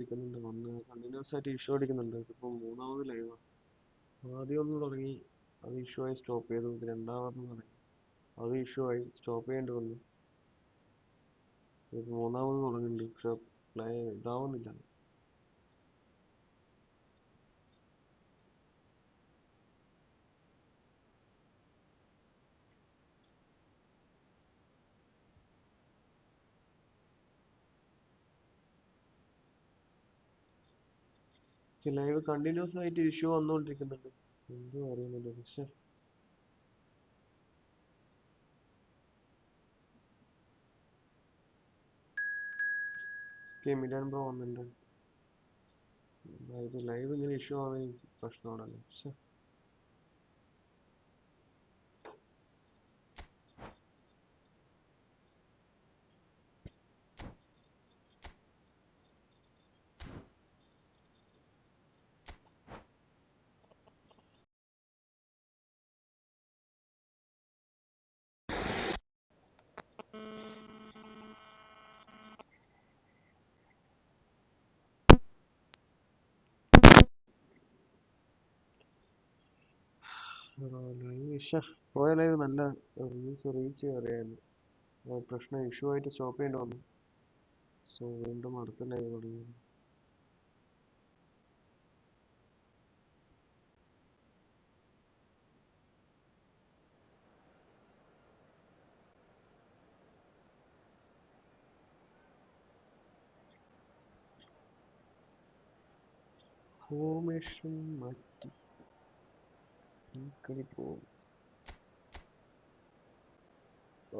വന്ന് കണ്ടിന്യൂസ് ആയിട്ട് ഇഷ്യൂ അടിക്കുന്നുണ്ട്. ഇതിപ്പോൾ മൂന്നാമത് ലൈവാണ്. ആദ്യം ഒന്ന് തുടങ്ങി, അത് ഇഷ്യൂ ആയി സ്റ്റോപ്പ് ചെയ്തു. ഇത് രണ്ടാമത് തുടങ്ങി, അത് ഇഷ്യൂ ആയി സ്റ്റോപ്പ് ചെയ്യേണ്ടി വന്നു. ഇത് മൂന്നാമത് തുടങ്ങുന്നുണ്ട്, പക്ഷെ പ്ലേ ഇതാവുന്നില്ല. ലൈവ് കണ്ടിന്യൂസ് ആയിട്ട് ഇഷ്യൂ വന്നുകൊണ്ടിരിക്കുന്നുണ്ട്. എന്തും അറിയുന്നില്ല. പക്ഷെ മിലാൻ ബ്രോ വന്നിട്ടുണ്ട്. ഇത് ലൈവ് ഇങ്ങനെ ഇഷ്യൂ ആവുന്ന പ്രശ്നമാണല്ലോ. പക്ഷെ ലൈവ് പോയ ലൈവ് നല്ല റീച്ച് കയറിയായിരുന്നു. പ്രശ്നം ഇഷ്യൂ ആയിട്ട് സ്റ്റോപ്പ് ചെയ്യേണ്ടി വന്നു. സോ വീണ്ടും അടുത്ത ലൈവ് തുടങ്ങി. ഫോർമേഷൻ മാറ്റി പോകും.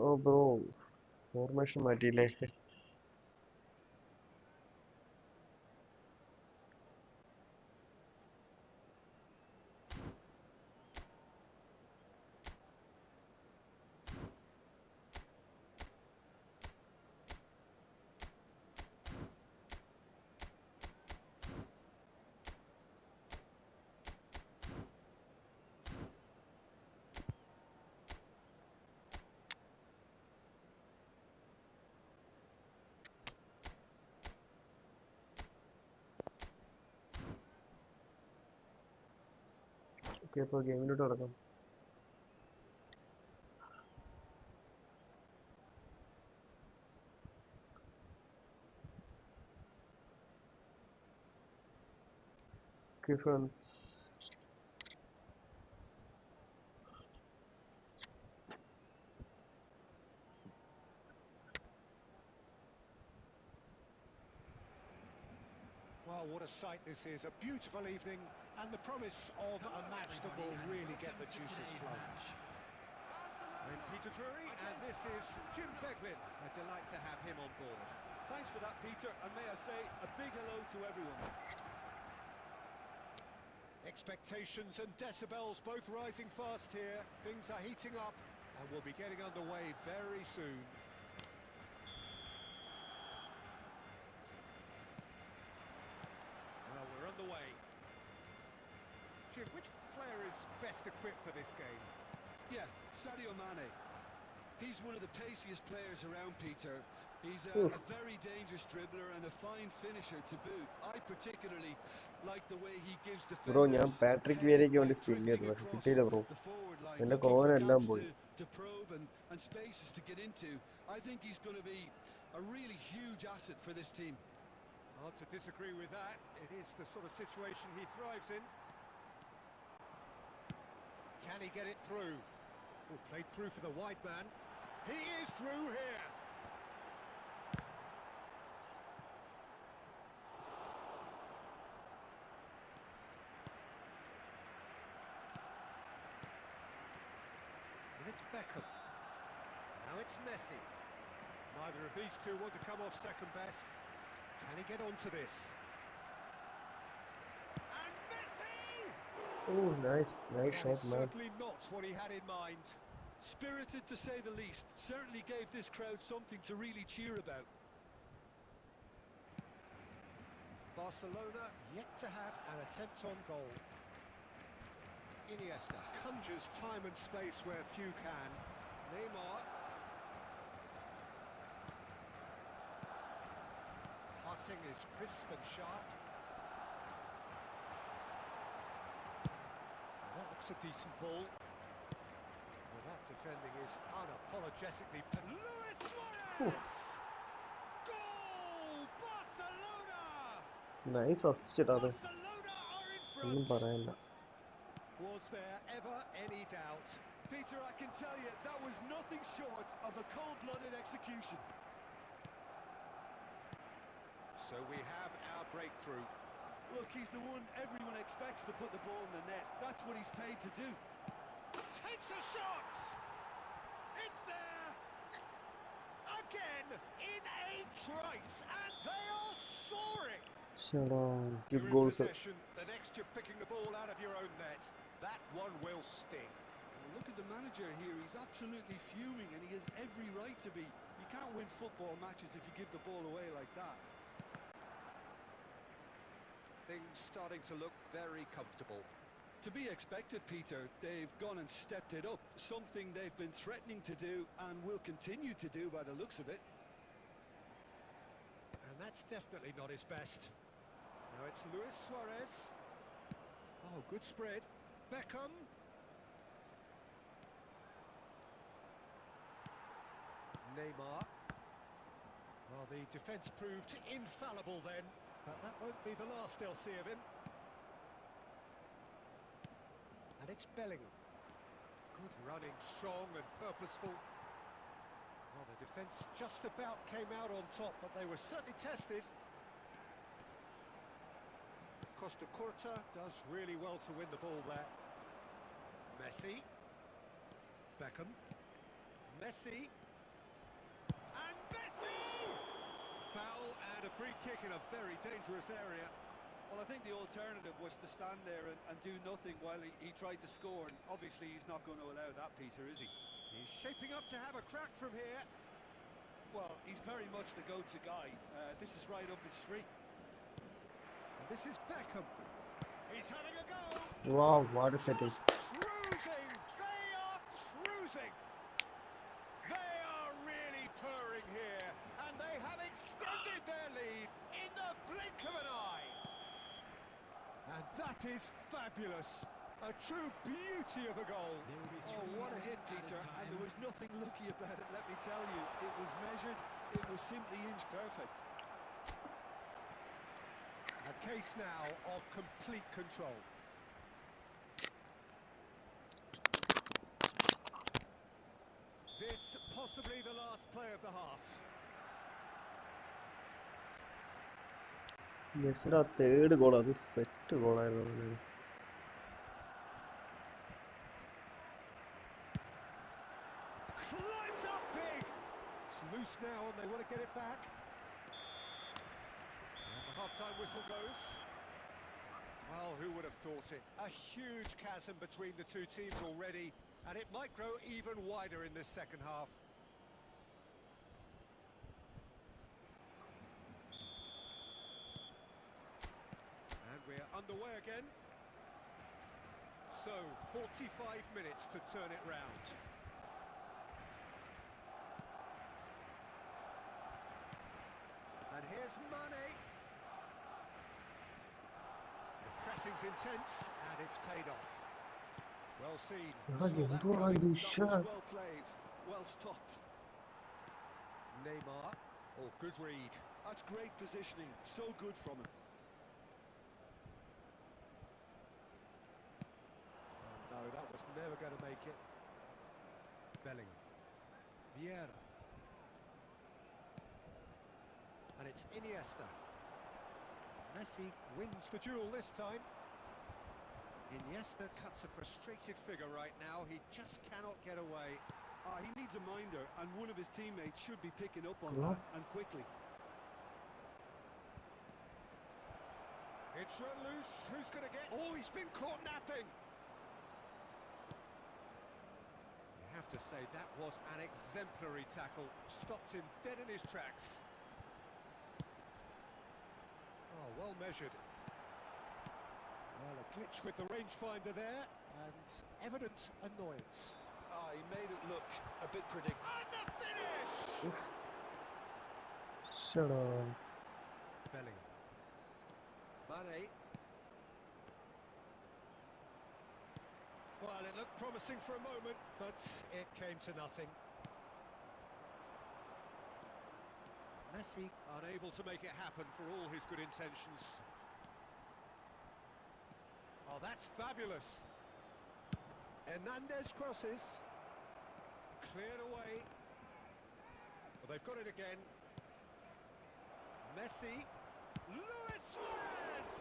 ഓ ബ്രോ, ഫോർമേഷൻ മാറ്റിയില്ലേ? ഓക്കെ, അപ്പോൾ ഗെയിമിലോട്ട് കിടക്കാം. Okay friends, Well, what a sight this is. A beautiful evening and the promise of a match that will really get the juices flowing. I'm Peter Drury and this is Jim Beglin. A delight to have him on board. Thanks for that, Peter, and may I say a big hello to everyone. Expectations and decibels both rising fast here. Things are heating up and we'll be getting underway very soon. Well, we're underway. Jim, which player is best equipped for this game? Yeah, Sadio Mane. He's one of the paciest players around, Peter. He's a very dangerous dribbler and a fine finisher to boot. I particularly like the way he gives bro ഞാൻ defenders Patrick headed വിയരയ്ക്ക് by വേണ്ടി spin ചെയ്തു, drifting പക്ഷെ across കിട്ടിയില്ല bro. the forward line, എൻ്റെ looking for Covent എല്ലാം gaps പോയി. to probe and spaces to get into. I think he's going to be a really huge asset for this team. Hard to disagree with that. It is the sort of situation he thrives in. Can he get it through? Oh, played through for the wide man. He is through here. And it's Beckham. Now it's Messi. Neither of these two want to come off second best. Can he get onto this? And Messi! Oh, nice That shot, is man. certainly not what he had in mind. Spirited to say the least. Certainly gave this crowd something to really cheer about. Barcelona yet to have an attempt on goal. Iniesta conjures time and space where few can. Neymar. Pass passing is crisp and sharp. Well, that looks a decent ball. Well, that defending is unapologetically... Luis Suarez! Goal! Barcelona! Nice assist അത്. Barcelona are in ഒന്നും front. പറയണ്ട. Was there ever any doubt? Peter, I can tell you, that was nothing short of a cold-blooded execution. So we have our breakthrough. Look, he's the one everyone expects to put the ball in the net. That's what he's paid to do. Takes a shot! It's there! Again, in a trice, and they are soaring! ശ്ശെടാ, You're good in goals. possession, the next you're picking the ball out of your own net. That one will sting. Well, look at the manager here, he's absolutely fuming and he has every right to be. You can't win football matches if you give the ball away like that. Things starting to look very comfortable. To be expected, Peter, they've gone and stepped it up, something they've been threatening to do and will continue to do by the looks of it. And that's definitely not his best. Now it's Luis Suarez. Oh, good spread. Beckham. Neymar. Well, the defence proved infallible then, but that won't be the last they'll see of him. And it's Bellingham. Good running, strong and purposeful. Well, the defence just about came out on top, but they were certainly tested. Costa Curta does really well to win the ball there. Messi. Beckham. Messi. And Messi! Foul and a free kick in a very dangerous area. Well, I think the alternative was to stand there and do nothing while he tried to score, and obviously he's not going to allow that, Peter, is he? He's shaping up to have a crack from here. Well, he's very much the go-to guy. This is right up his street. And this is Beckham. He's having a go. Wow, what a setting. Just cruising. They are cruising. They are really purring here, and they have extended their lead in the blink of an eye. And that is fabulous. A true beauty of a goal. Oh, what a hit, Peter, and there was nothing lucky about it, let me tell you. It was measured, it was simply inch perfect. A case now of complete control. This possibly the last play of the half. മെസ്സിയുടെ third goal അത് set ഗോളായിരുന്നു. Climbs up big. It's loose now and they want to get it back. And the half-time whistle goes. Well, who would have thought it? A huge chasm between the two teams already, and it might grow even wider in this second half. And we're underway again. So, 45 minutes to turn it round. And here's Mane. The pressing's intense, and it's paid off. Well seen. Saw that coming. That was well played, well stopped. Neymar. Oh, good read. That's great positioning, so good from him. Oh, no, that was never going to make it. Bellingham. Vieira. And it's Iniesta. Messi wins the duel this time. Iniesta cuts a frustrated figure right now. He just cannot get away. He needs a minder, and one of his teammates should be picking up on that, and quickly. It's run loose. Who's going to get... Oh, he's been caught napping. You have to say that was an exemplary tackle. Stopped him dead in his tracks. Oh, well measured. Well, a glitch with the rangefinder there, and evident annoyance. He made it look a bit predictable. And the finish! ശ്ശെടാ. Bellingham. Mane. Well, it looked promising for a moment, but it came to nothing. Messi unable to make it happen for all his good intentions. Oh, that's fabulous. Hernandez crosses. Cleared away. Well, they've got it again. Messi. Luis Suarez!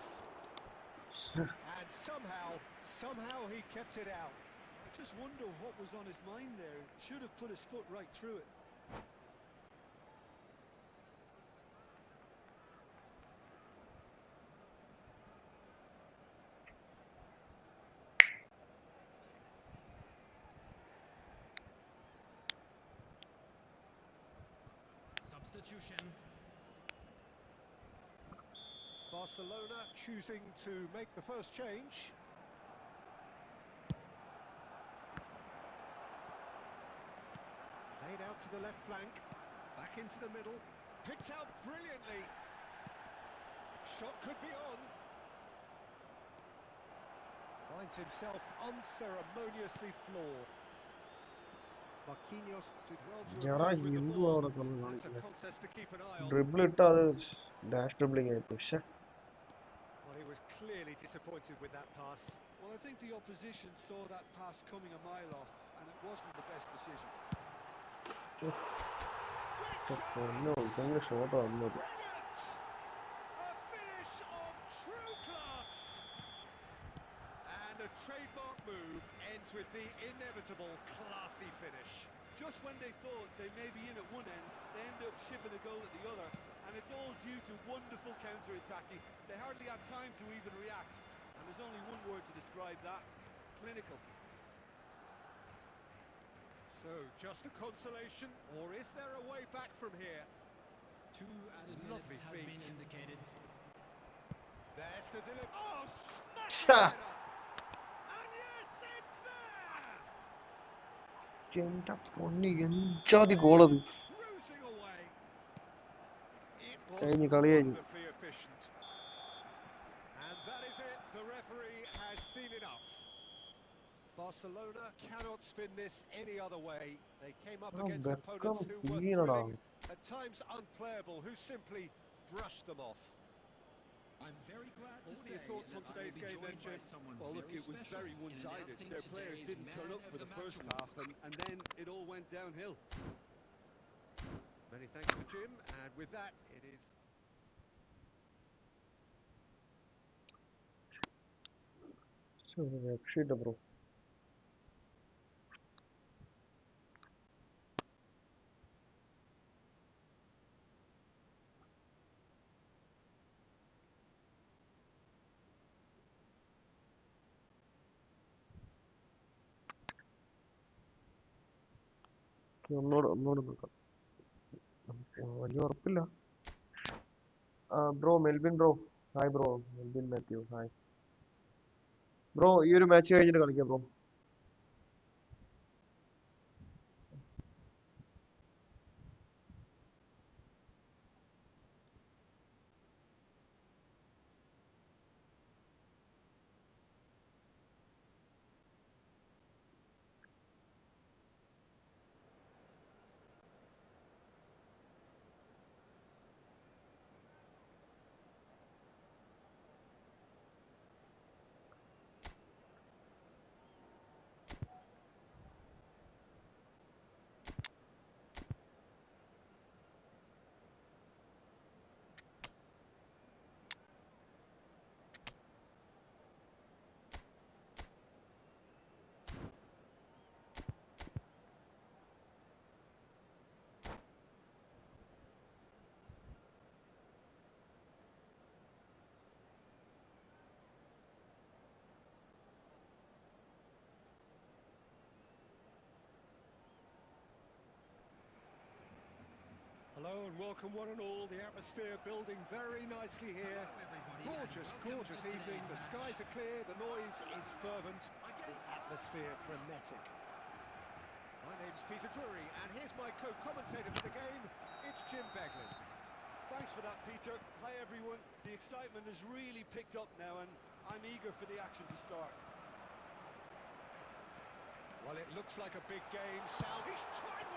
And somehow he kept it out. I just wonder what was on his mind there. Should have put his foot right through it. Substitution. Barcelona choosing to make the first change. Played out to the left flank, back into the middle, picked out brilliantly. Shot could be on. Finds himself unceremoniously floored. Marquinhos did well to emerge with the ball. That's a contest to keep an eye on. Dribble ഇട്ട് അത് dash dribbling ആയി പക്ഷേ Well, he was clearly disappointed with that pass. Well, I think the opposition saw that pass coming a mile off, and it wasn't the best decision. പൊന്നോ ഇതങ്ങനെ shot വന്നത്. Brilliant! A finish of true class! And a trademark move ends with the inevitable classy finish. Just when they thought they may be in at one end, they end up shipping a goal at the other, and it's all due to wonderful counter-attacking. They hardly had time to even react, and there's only one word to describe that: clinical. So, just a consolation, or is there a way back from here? 2 added Lovely minutes has feet. been indicated. There's the delivery. Oh, smashing Sha. header! And yes, it's there! എന്റെ പൊന്നി എഞ്ചാതി ഗോളത്. Cruising away. It was കഴിഞ്ഞു കളി കഴിഞ്ഞു. wonderfully efficient. And that is it. The referee has seen enough. Barcelona cannot spin this any other way. They came up against opponents who were thrilling, at times unplayable, who simply brushed them off. I'm very glad to What are your say thoughts on that today's I will be game then, joined by Jim? someone Well, look, very it was special very in one-sided. announcing Their players today's didn't turn man up of for the the match first award. half, and then it all went downhill. Many thanks to Jim, and with that, it is... രക്ഷയില്ല bro. ഒന്നോട് നോക്കാം. വലിയ ഉറപ്പില്ല. Bro Melvin bro hi bro. Melvin Mathew hi bro. ഈ ഒരു match കഴിഞ്ഞിട്ട് കളിക്കാം bro. Hello and welcome one and all. The atmosphere building very nicely here. Gorgeous, gorgeous evening. The skies are clear, the noise is fervent, the atmosphere frenetic. My name's Peter Drury, and here's my co-commentator for the game. It's Jim Beglin. Thanks for that, Peter. Hi, everyone. The excitement has really picked up now, and I'm eager for the action to start. Well, it looks like a big game. Sound, he's tried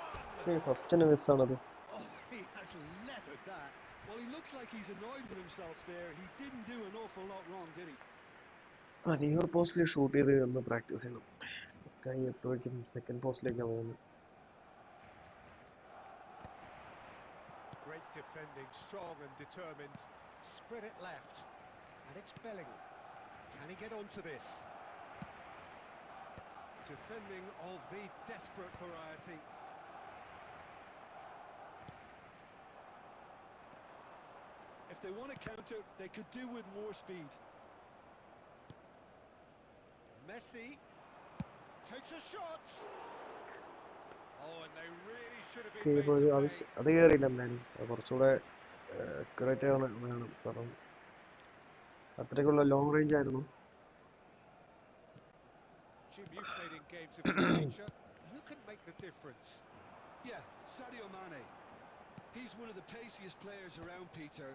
one! First miss ആണത്. Oh, he has leathered that. Well, he looks like he's annoyed with himself there. He didn't do an awful lot wrong, did he? near പോസ്റ്റിൽ shoot ചെയ്ത് ഒന്ന് practice ചെയ്യണം. കൈ എപ്പോഴേക്കും second പോസ്റ്റിലേക്കാണ് പോകുന്നത്. Great defending, strong and determined. Spread it left. And it's Bellingham. Can he get onto this? Defending of the desperate variety. If they want to counter, they could do with more speed. Messi takes a shot. Oh, and they really should have been made to pay. അത് കയറിയില്ല എന്തായാലും. കുറച്ചുകൂടെ accurate വേണം. കാരണം അത്രയ്ക്കുള്ള long range ആയിരുന്നു. Jim, you've played in games of this nature. Who can make the difference? Yeah, Sadio Mane. He's one of the paciest players around, Peter.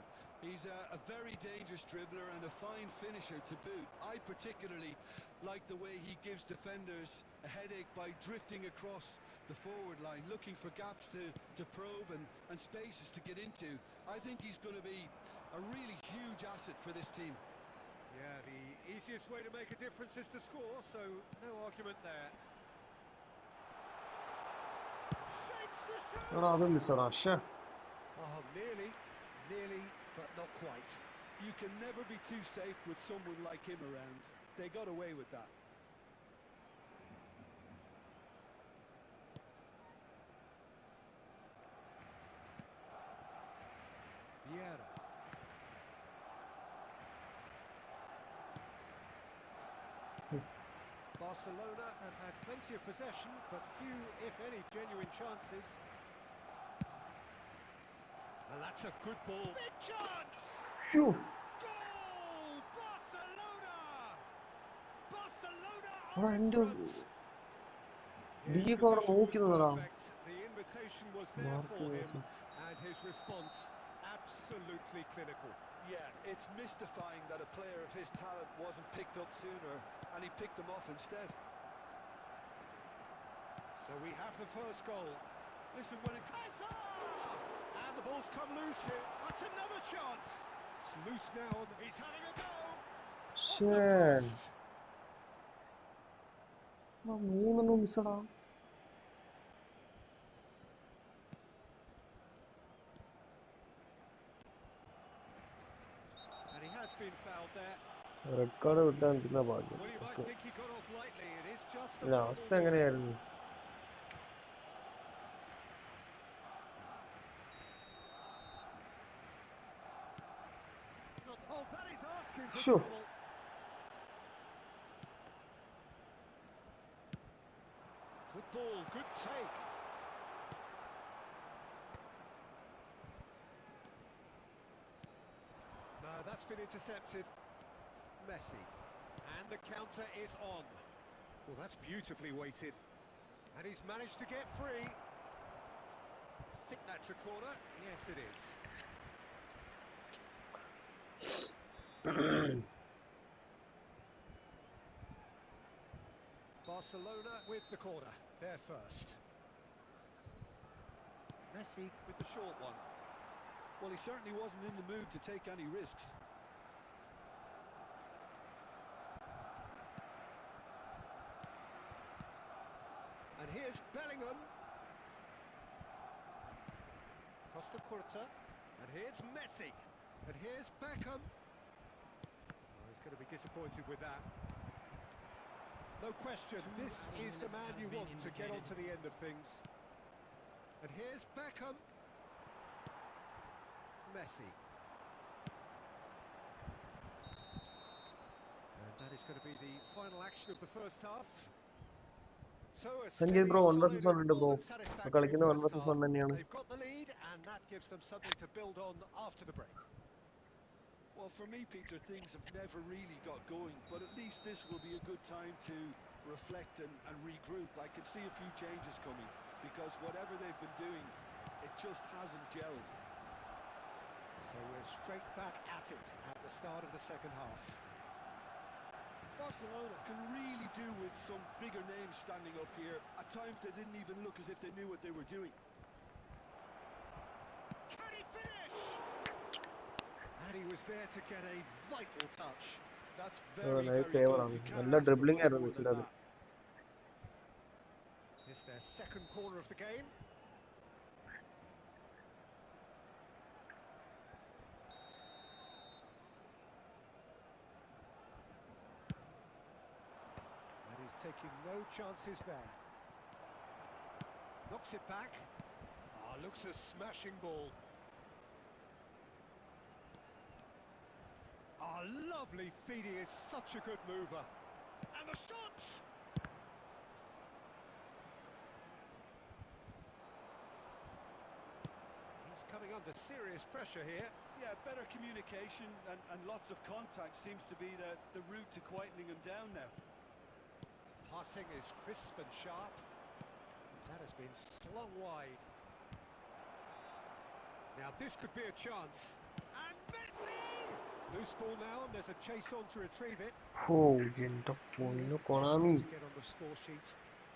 He's a very dangerous dribbler and a fine finisher to boot. I particularly like the way he gives defenders a headache by drifting across the forward line, looking for gaps to probe and spaces to get into. I think he's going to be a really huge asset for this team. Yeah, the easiest way to make a difference is to score, so no argument there. Shapes to shoot! അത് മിസ്സാണ്. Oh, nearly, but not quite. You can never be too safe with someone like him around. They got away with that. Vieira. Barcelona have had plenty of possession, but few, if any, genuine chances. And that's a good ball. Big chance! Phew. Goal! Barcelona! Barcelona Oh, are in and front. His Deep position or was നോക്കി perfect. The invitation was there for him, and his response absolutely clinical. Yeah, it's mystifying that a player of his talent wasn't picked up sooner, and he picked them off instead. So we have the first goal. Listen, when it... And the ball's come loose here. That's another chance. It's loose now. He's having a go. Shit. മൂന്നെണ്ണം മിസ്സടാ. And he has been fouled there. Red card വിട്ടാൻ പിന്നെ ഭാഗ്യം. Well, you might think he got off lightly. It is just a അവസ്ഥ എങ്ങനെയായിരുന്നു? Oh, that is asking for Sure. trouble. Good ball, good take. No, that's been intercepted. Messi. And the counter is on. Well, that's beautifully weighted. And he's managed to get free. I think that's a corner. Yes, it is. Barcelona with the corner. They're first. Messi with the short one. Well, he certainly wasn't in the mood to take any risks. And here's Bellingham. Costa Curta. And here's Messi. And here's Beckham. Oh, he's going to be disappointed with that. No question, this is the man you want to get on to the end of things. And here's Beckham. Messi. And that is going to be the final action of the first half. So a steady, Sanjay bro, 1 solid versus 1 ഉണ്ട് and bro. more than satisfactory കളിക്കുന്ന 1 first versus half. 1 തന്നെയാണ്. They've got the lead and that gives them something to build on after the break. Well, for me, Peter, things have never really got going, but at least this will be a good time to reflect and regroup. I can see a few changes coming, because whatever they've been doing, it just hasn't gelled. So we're straight back at it at the start of the second half. Barcelona can really do with some bigger names standing up here. At times they didn't even look as if they knew what they were doing. Can he finish? And he was there to get a vital touch. That's Oh, very, nice very save. good. You can't നല്ല ask for dribbling much ആയിരുന്നു more than ഇതിലത്. that. It's their second corner of the game. And he's taking no chances there. Knocks it back. Ah, looks a smashing ball. Ah, lovely feed. He is such a good mover. And the shot! He's coming under serious pressure here. Yeah, better communication and lots of contact seems to be the route to quietening him down now. Passing is crisp and sharp. That has been slung wide. Now this could be a chance. And Messi! Loose ball now, and there's a chase on to retrieve it. ഓ എന്റെ പൊന്നു Desperate കൊണാമി. to get on the score sheet,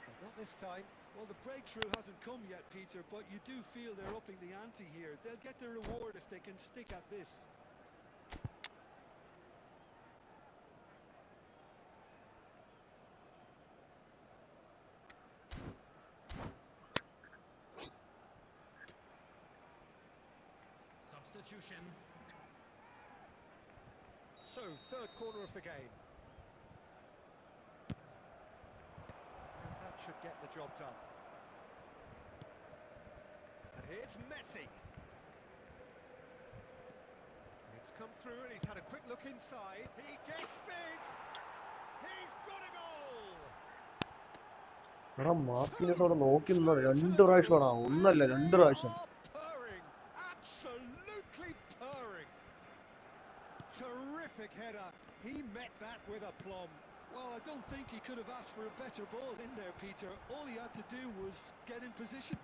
but not this time. Well, the breakthrough hasn't come yet, Peter, but you do feel they're upping the ante here. They'll get their reward if they can stick at this. Substitution. So, third corner of the game. And that should get the job done. And here's Messi. It's come through and he's had a quick look inside. He gets big. He's got a goal. എടാ Martinez അവിടെ നോക്കി നിന്നത് 2 പ്രാവശ്യമാടാ, ഒന്നല്ല 2 പ്രാവശ്യം. Purring, absolutely purring. Terrific header. He met that with aplomb. Well, I don't think he could have asked for a better ball in there, Peter. All he had to do was get in position.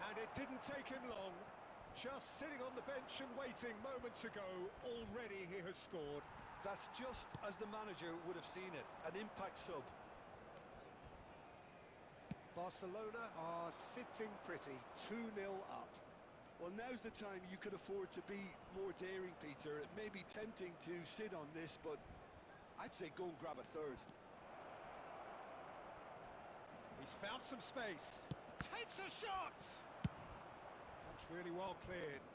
And it didn't take him long. Just sitting on the bench and waiting moments ago, already he has scored. That's just as the manager would have seen it, an impact sub. Barcelona are sitting pretty, 2-0 up. Well, now's the time you can afford to be more daring, Peter. It may be tempting to sit on this, but I'd say go and grab a third. He's found some space. Takes a shot! That's really well cleared.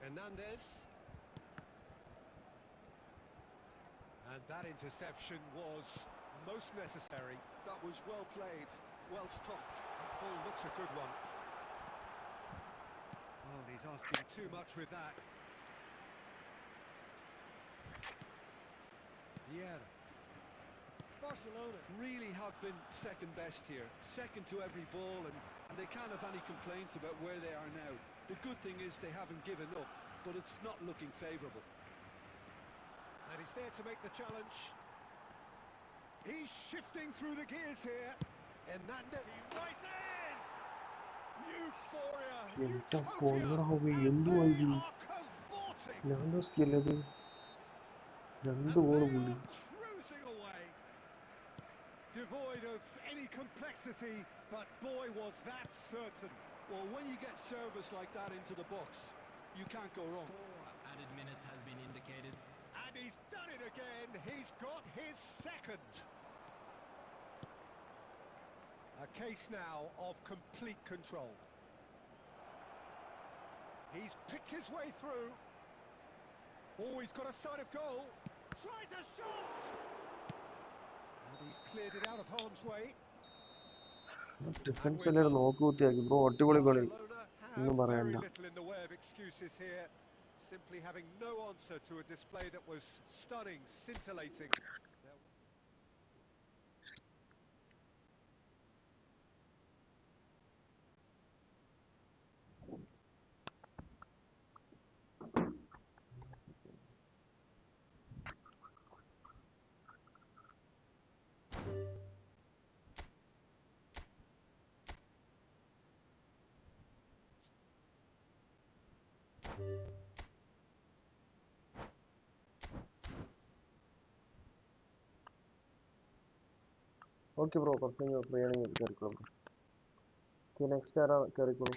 Hernandez. And that interception was most necessary. That was well played, well stopped. That ball looks a good one. Oh, and he's asking too much with that. Yeah. Barcelona really have been second best here, second to every ball, and they can't have any complaints about where they are now. The good thing is they haven't given up, but it's not looking favourable. And he's there to make the challenge. He's shifting through the gears here. Hernandez, he rises! Euphoria! എന്റെ Utopia! പൊന്നടാ, And എന്തുവാ they ഇത്? are cavorting! ഞാൻ സ്കില്ലത് 2 goal And they പുള്ളി. are cruising away. Devoid of any complexity, but boy was that certain. Well, when you get service like that into the box, you can't go wrong. 4 added minutes has been indicated. And he's done it again. He's got his second. A case now of complete control. He's picked his way through. Oh, he's got a sight of goal. Tries a shot. And he's cleared it out of harm's way. Defence എല്ലാവരും നോക്കി കുത്തിയാക്കി bro, അടിപൊളി കളി, Barcelona ഒന്നും have very പറയണ്ട. little in the way of excuses here. Simply having no answer to a display that was stunning, scintillating. Okay bro, കുറച്ച് free ആണെങ്കിൽ കയറിക്കോളൂ. Okay next ആരാ കയറിക്കോളൂ.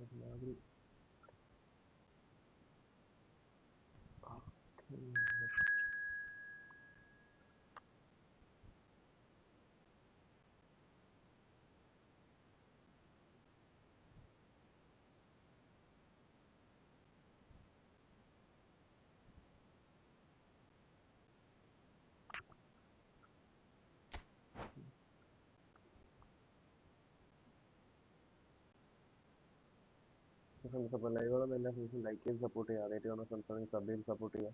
ഒരുമാതിരി ഫ്രണ്ട്സ് അപ്പോൾ ലൈവുകളൊന്നും എല്ലാ ഫ്രണ്ട്സും ലൈക്ക് ചെയ്ത് സപ്പോർട്ട് ചെയ്യുക. ആദ്യമായിട്ട് വന്ന ഫ്രണ്ട്സാണെങ്കിൽ സബ് ചെയ്ത് സപ്പോർട്ട് ചെയ്യുക.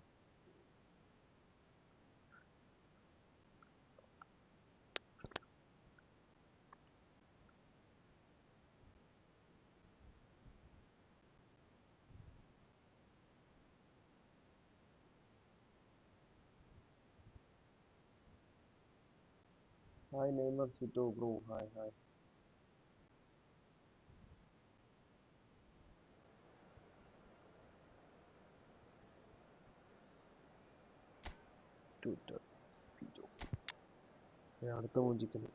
ഹായ് നെയ്മർ സിറ്റോ ബ്രോ, ഹായ് ഹായ്. ട്വിറ്റർ സിറ്റോ അടുത്ത മൂഞ്ചിക്കുന്നു.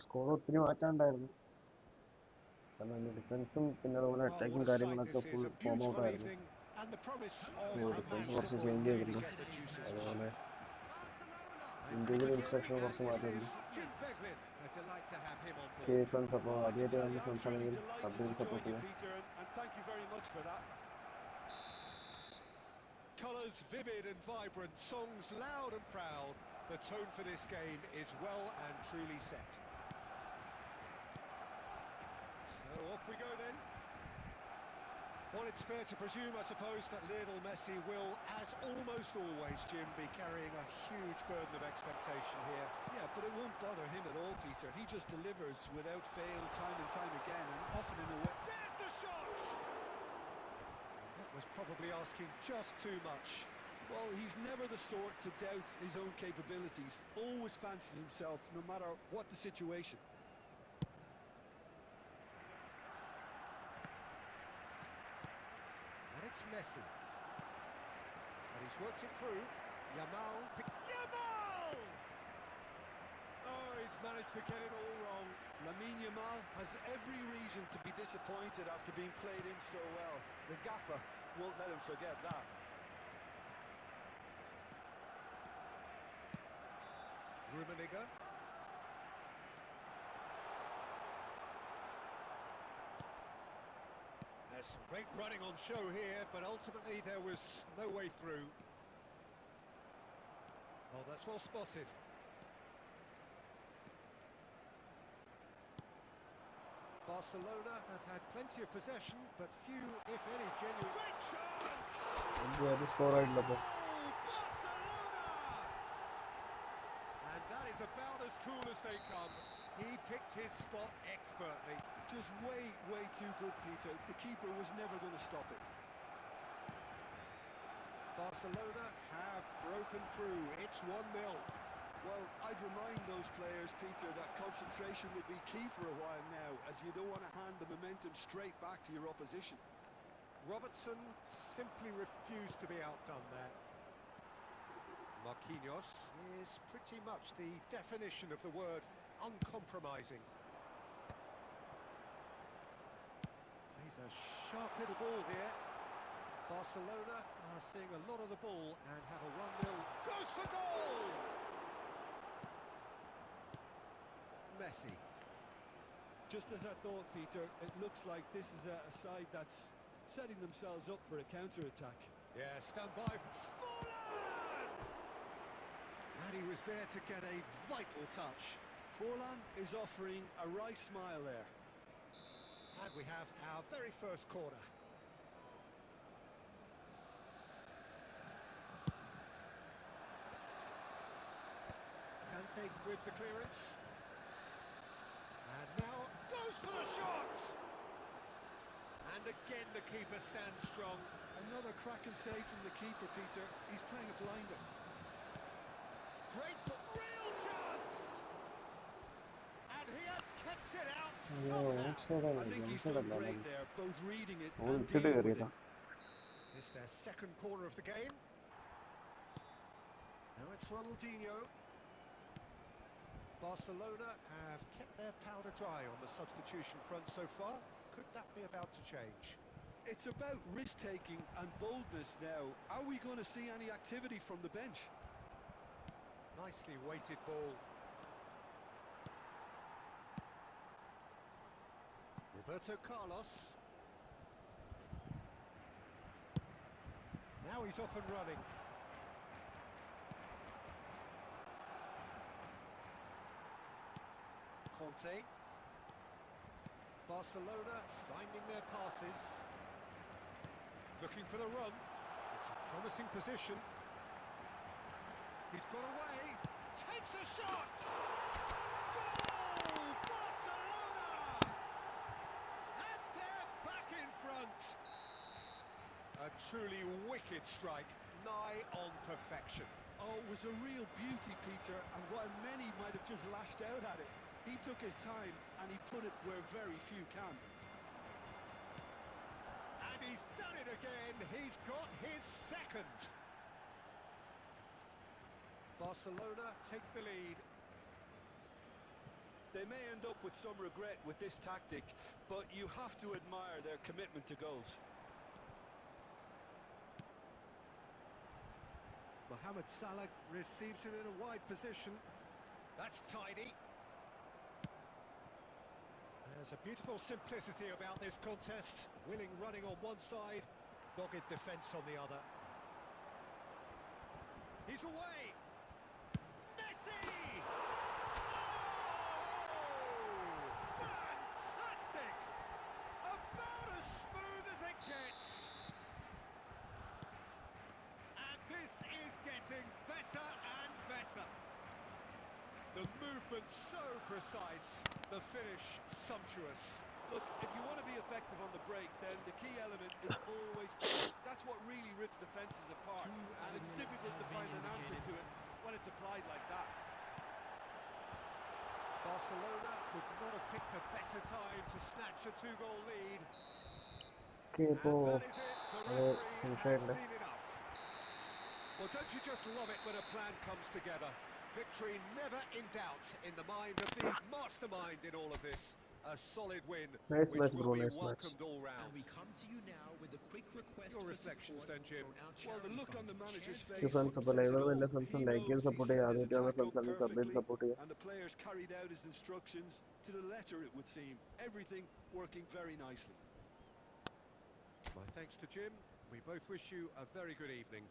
സ്കോർ ഒത്തിരി മാറ്റാണ്ടായിരുന്നു. കാരണം അതിൻ്റെ ഡിഫൻസും പിന്നെ അതുപോലെ Well, അറ്റാക്കും what a sight കാര്യങ്ങളൊക്കെ this full is. A form out beautiful ആയിരുന്നു. evening and the promise of അപ്പോൾ a ഡിഫൻസ് match that കുറച്ച് will ചേഞ്ച് really ചെയ്തിട്ടുണ്ട്. get the juices flowing. അതുപോലെ And individual Peter Drury, instruction and കുറച്ച് this മാറ്റമുണ്ട്. is Jim Beglin. A delight to have him on okay board. Friends, അപ്പോൾ Well, I can ആദ്യമായിട്ട് tell വന്ന you, I'm friends truly ആണെങ്കിൽ delighted sub ചെയ്ത് to join support you, ചെയ്യുക. Peter, and thank you very much for that. Colours vivid and vibrant, songs loud and proud. The tone for this game is well and truly set. So off we go then. Well, it's fair to presume, I suppose, that Lionel Messi will, as almost always, Jim, be carrying a huge burden of expectation here. Yeah, but it won't bother him at all, Peter. He just delivers without fail time and time again, and often in a way. There's the shot! That was probably asking just too much. Well, he's never the sort to doubt his own capabilities. Always fancies himself, no matter what the situation. And it's Messi. And he's worked it through. Yamal picks... Yamal! Oh, he's managed to get it all wrong. Lamine Yamal has every reason to be disappointed after being played in so well. The gaffer won't let him forget that. Rummenigge. There's some great running on show here, but ultimately there was no way through. Oh, that's well spotted. Barcelona have had plenty of possession, but few, if any, genuine... Great chance! India score ആയിട്ടില്ല. അപ്പോൾ Barcelona! And that is about as cool as they come. He picked his spot expertly. Just way too good, Peter. The keeper was never going to stop it. Barcelona have broken through. It's 1-0. Well, I'd remind those players, Peter, that concentration will be key for a while now, as you don't want to hand the momentum straight back to your opposition. Robertson simply refused to be outdone there. Marquinhos is pretty much the definition of the word uncompromising. Plays a sharp little ball here. Barcelona are seeing a lot of the ball and have a 1-0. Goes for goal! Messi. Just as I thought, Peter, it looks like this is a side that's setting themselves up for a counter-attack. Yeah, stand by. Forlan! And he was there to get a vital touch. Forlan is offering a right smile there. And we have our very first corner. Kante with the clearance. And now goes for the shot! And again the keeper stands strong. Another cracking save from the keeper, Peter. He's playing it blinder. Great, but real chance! And he has kept it out somehow. I think he's done great there, both reading it Oh, and it's a dealing with good it. It's their second corner of the game. Now it's Ronaldinho. Barcelona have kept their powder dry on the substitution front so far. Could that be about to change? It's about risk-taking and boldness now. Are we going to see any activity from the bench? Nicely weighted ball. Roberto Carlos. Now he's off and running. Conte. Barcelona finding their passes. Looking for the run. It's a promising position. He's got away. Takes a shot! Goal! Barcelona! And they're back in front. A truly wicked strike, nigh on perfection. Oh, it was a real beauty, Peter, and while many might have just lashed out at it, he took his time and he put it where very few can. And he's done it again. He's got his second. Barcelona take the lead. They may end up with some regret with this tactic, but you have to admire their commitment to goals. Mohamed Salah receives it in a wide position. That's tidy. There's a beautiful simplicity about this contest. Willing running on one side, dogged defence on the other. He's away! Messi! Oh! Fantastic! About as smooth as it gets. And this is getting better and better. The movement so precise, the finish sumptuous. Look, if you want to be effective on the break, then the key element is always pace. That's what really rips defences apart, and it's difficult to find an answer to it when it's applied like that. Barcelona could not have picked a better time to snatch a two-goal lead. Okay, And so that is it. The referee has seen enough. Well, don't you just love it when a plan comes together? Victory never in doubt in the mind of the mastermind in all of this. A solid win, Nice which match, will bro, be nice match. welcomed all round. And we come to you now with a quick request. Your for reflections support then, Jim. from our Well, the charity look on fund, the manager's Chance face friends support says it all. friends He like knows he support set his attack friends up perfectly, support and the players carried out his instructions to the letter, it would seem. Everything working very nicely. My thanks to Jim. We both wish you a very good evening.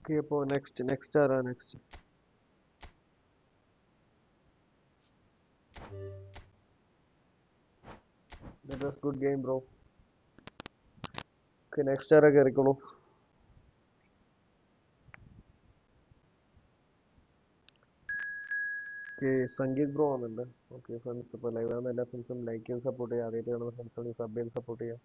Okay, അപ്പോൾ next ആരാ next? That was good game, bro. Okay, next ആരാ കയറിക്കോളൂ. Okay, Sangeeth bro ആണല്ലേ? Okay friends, ഇപ്പോൾ live ആകുന്ന എല്ലാ ഫ്രണ്ട്സും like ചെയ്ത് support ചെയ്യുക. ആദ്യമായിട്ട് കാണുന്ന ഫ്രണ്ട്സ് സബ് ചെയ്ത് സപ്പോർട്ട് ചെയ്യുക.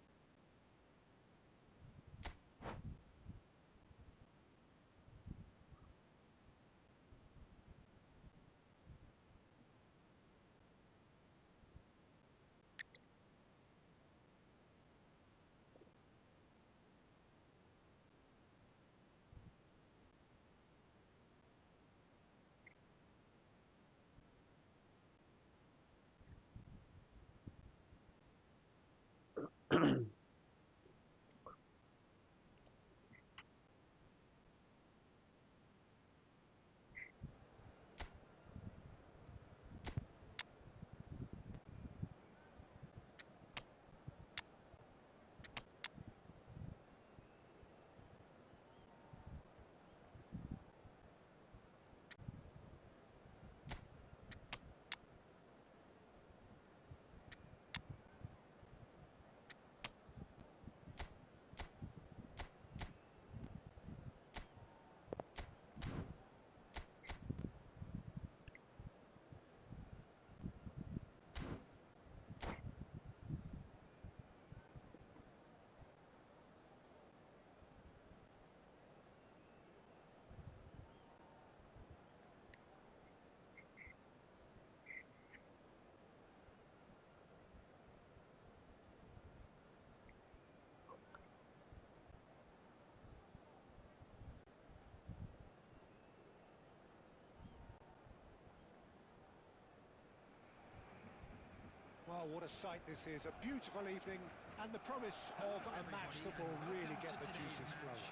Well, what a sight this is. A beautiful evening and the promise of a match that will really get the juices flowing.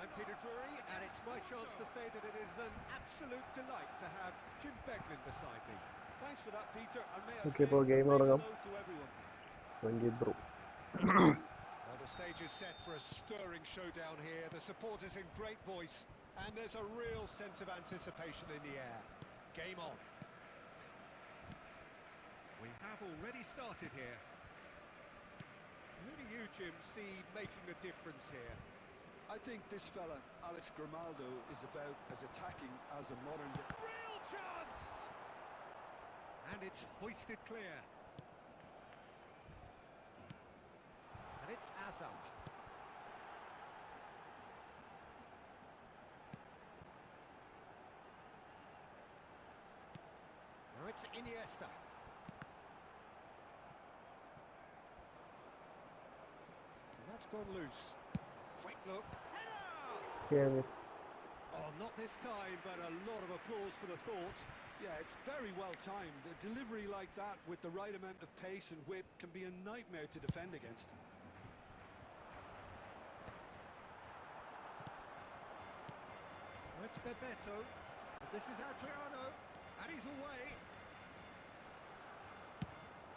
I'm Peter Drury, and it's my chance to say that it is an absolute delight to have Jim Beglin beside me. Thanks for that, Peter, and may I Okay, say ഇപ്പോൾ a game big തുടങ്ങാം. hello to everyone. Sangeeth bro. Well, the stage is set for a stirring showdown here. The supporters in great voice, and there's a real sense of anticipation in the air. Game on. We have already started here. Who do you, Jim, see making the difference here? I think this fella, Alex Grimaldo, is about as attacking as a modern day... Real chance! And it's hoisted clear. And it's Azar. Now it's Iniesta. And that's gone loose. Quick look. Header! Oh, not this time, but a lot of applause for the thought. Yeah, it's very well timed. A delivery like that with the right amount of pace and whip can be a nightmare to defend against. It's Bebeto. This is Adriano, and he's away.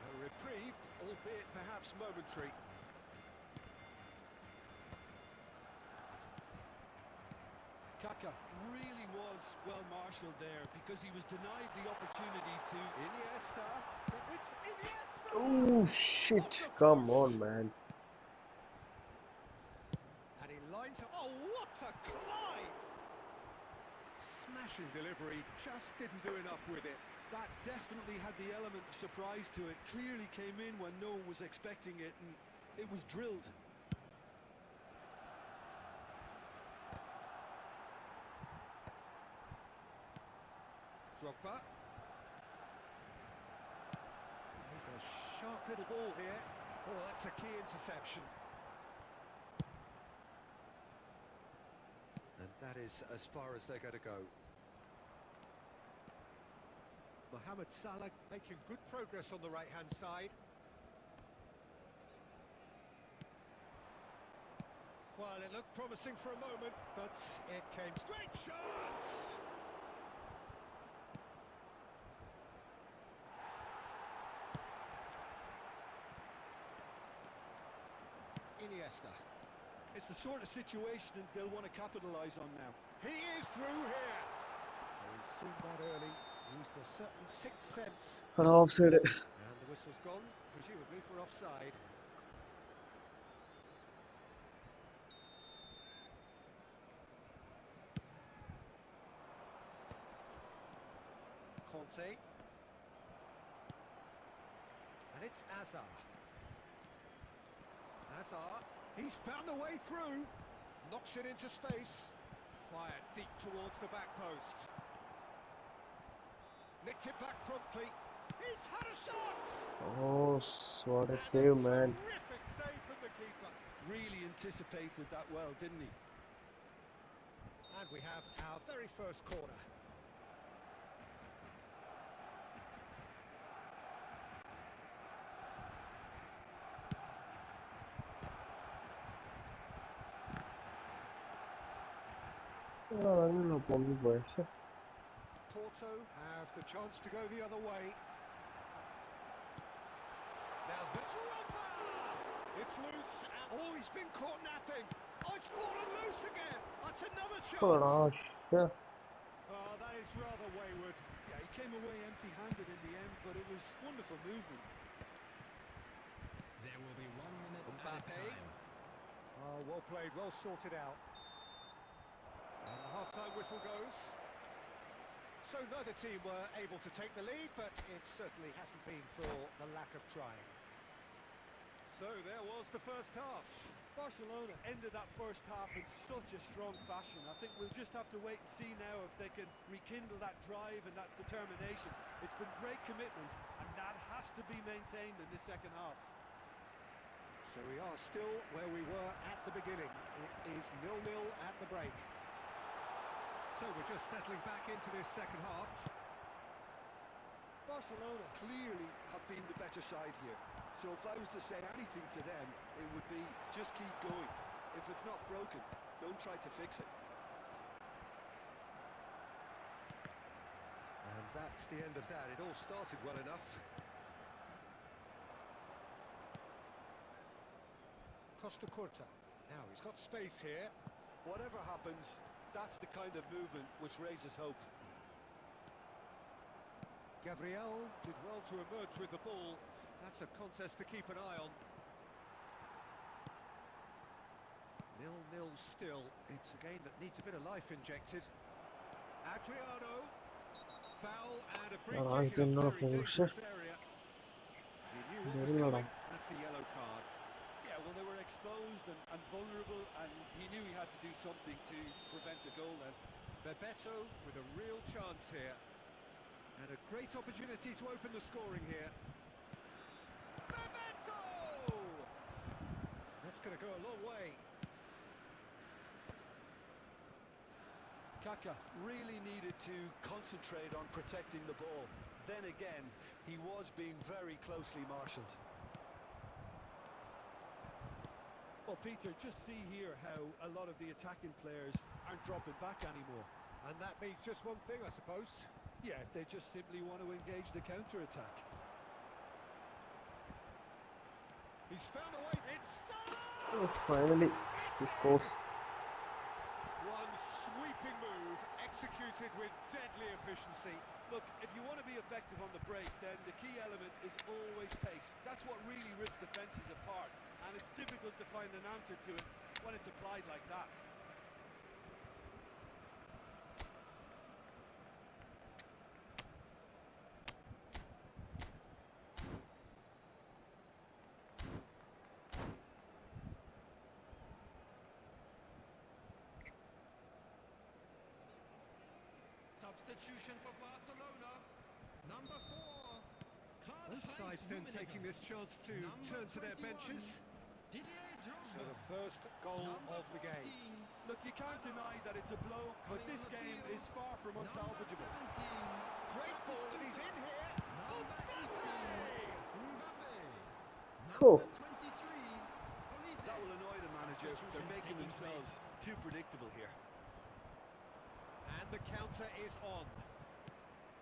A reprieve, albeit perhaps momentary. Kaka really was well marshalled there because he was denied the opportunity to... Iniesta. It's Iniesta! Oh shit, come on man. And he lines up. Oh, what a climb! Smashing delivery, just didn't do enough with it. That definitely had the element of surprise to it. Clearly came in when no one was expecting it, and it was drilled. Drogba. There's a sharp little ball here. Oh, that's a key interception. And that is as far as they're going to go. Mohamed Salah making good progress on the right-hand side. Well, it looked promising for a moment, but it came... Great chance! Iniesta. It's the sort of situation that they'll want to capitalise on now. He is through here. Oh, he's seen that early, used a certain sixth sense. Offside. And the whistle's gone, presumably for offside. Conte. And it's Azar. Azar, he's found a way through. Knocks it into space. Fired deep towards the back post. Nicked it back promptly. He's had a shot! Oh, what a And save, a man. terrific save from the keeper. Really anticipated that well, didn't he? And we have our very first corner. Porto have the chance to go the other way. Now this it's loose. Oh, he's been caught napping. Oh, it's fallen loose again. That's another chance. Yeah. Oh, that is rather wayward. Yeah, he came away empty-handed in the end, but it was wonderful movement. There will be 1 minute Mbappe. added time. Oh, well played, well sorted out. And the half-time whistle goes. So neither team were able to take the lead, but it certainly hasn't been for the lack of trying. So there was the first half. Barcelona ended that first half in such a strong fashion. I think we'll just have to wait and see now if they can rekindle that drive and that determination. It's been great commitment, and that has to be maintained in the second half. So we are still where we were at the beginning. It is 0-0 at the break. So we're just settling back into this second half. Barcelona clearly have been the better side here. So if I was to say anything to them, it would be just keep going. If it's not broken, don't try to fix it. And that's the end of that. It all started well enough. Costa Curta. Now he's got space here. Whatever happens, that's the kind of movement which raises hope. Gabriel did well to emerge with the ball. That's a contest to keep an eye on. 0-0 still. It's a game that needs a bit of life injected. Adriano. Foul and a free kick in a very dangerous area. He knew what was coming. That's a yellow card. Yeah, well, they were exposed and vulnerable, and he knew he had to do something to prevent a goal then. Bebeto with a real chance here. And a great opportunity to open the scoring here. Bebeto! That's going to go a long way. Kaka really needed to concentrate on protecting the ball. Then again, he was being very closely marshalled. Well, Peter, just see here how a lot of the attacking players aren't dropping back anymore. And that means just one thing, I suppose. Yeah, they just simply want to engage the counter-attack. He's found a way. It's Oh, finally, he scores. one sweeping move, executed with deadly efficiency. Look, if you want to be effective on the break, then the key element is always pace. That's what really rips defences apart. And it's difficult to find an answer to it when it's applied like that. Substitution for Barcelona. Number 4. both sides then taking this chance to turn to their benches. So the first goal of the game. Look, you can't deny that it's a blow, but this game is far from unsalvageable. Great ball, and he's in here. Oh. That will annoy the manager. They're making themselves too predictable here. And the counter is on.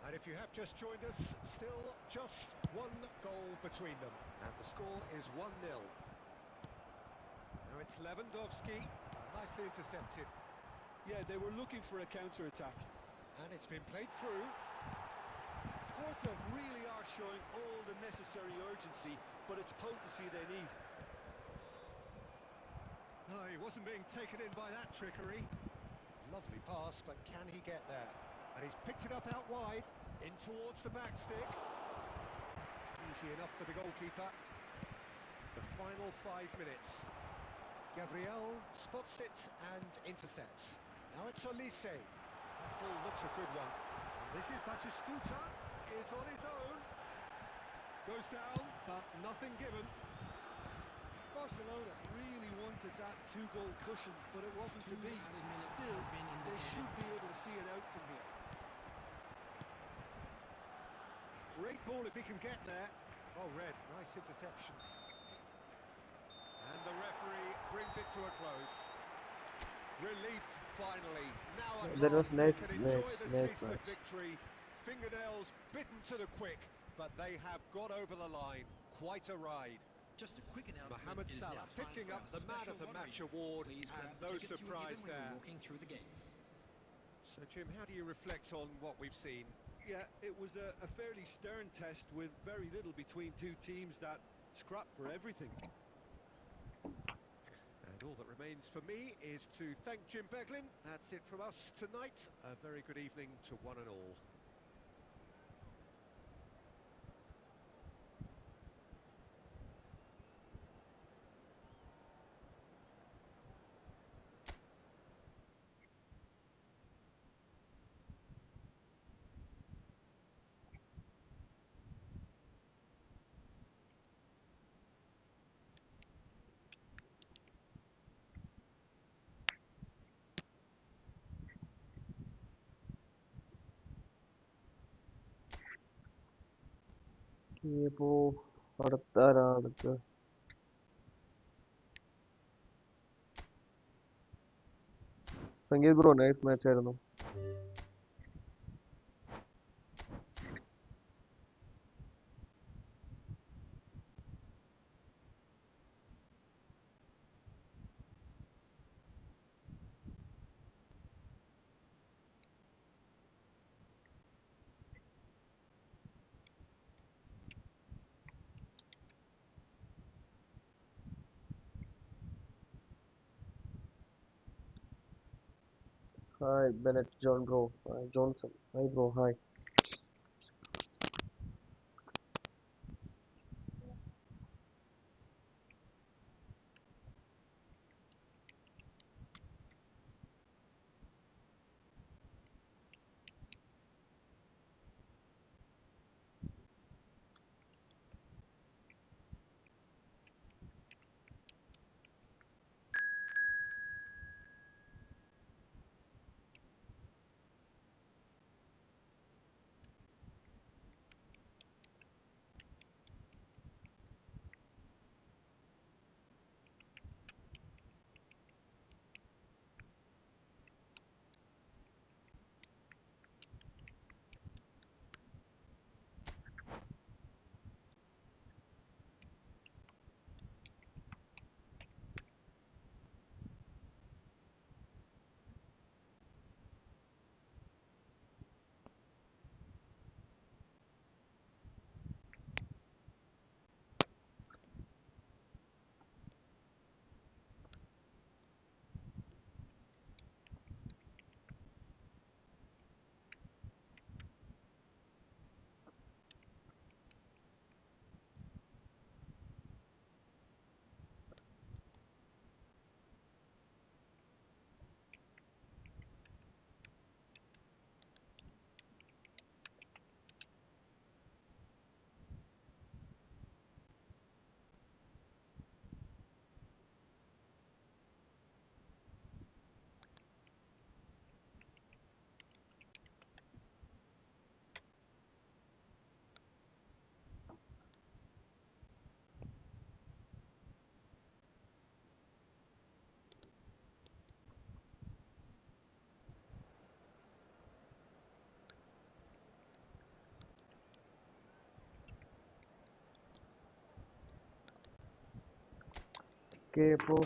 And if you have just joined us, still just one goal between them. And the score is 1-0. Now it's Lewandowski. Nicely intercepted. Yeah, they were looking for a counter-attack. And it's been played through. Porto really are showing all the necessary urgency, but it's potency they need. No, he wasn't being taken in by that trickery. Lovely pass, but can he get there? And he's picked it up out wide, in towards the back stick. Easy enough for the goalkeeper. The final 5 minutes. Gabriel spots it and intercepts. Now it's Olise. That ball looks a good one. And this is Batistuta, is on his own. Goes down, but nothing given. Barcelona really wanted that two-goal cushion, but it wasn't to be. Still, they should be able to see it out from here. Great ball if he can get there. Oh, Red, nice interception. And the referee brings it to a close. Relief, finally. Now at That was last nice they can enjoy match, the nice taste of match. victory. Fingernails bitten to the quick, but they have got over the line. Quite a ride. Just a quick announcement. Mohamed It is Salah now time picking for up our the Man special of the Match lottery. award, Please and grab the no tickets you were surprise given when you there. were walking through the gates. So, Jim, how do you reflect on what we've seen? Yeah, it was a fairly stern test with very little between two teams that scrapped for everything. And all that remains for me is to thank Jim Beglin. That's it from us tonight. A very good evening to one and all. ഇനിയിപ്പോ അടുത്ത Sangeeth bro nice match ആയിരുന്നു. Hi Bennett, John bro, hi Johnson, hi bro, hi. Okay, bro.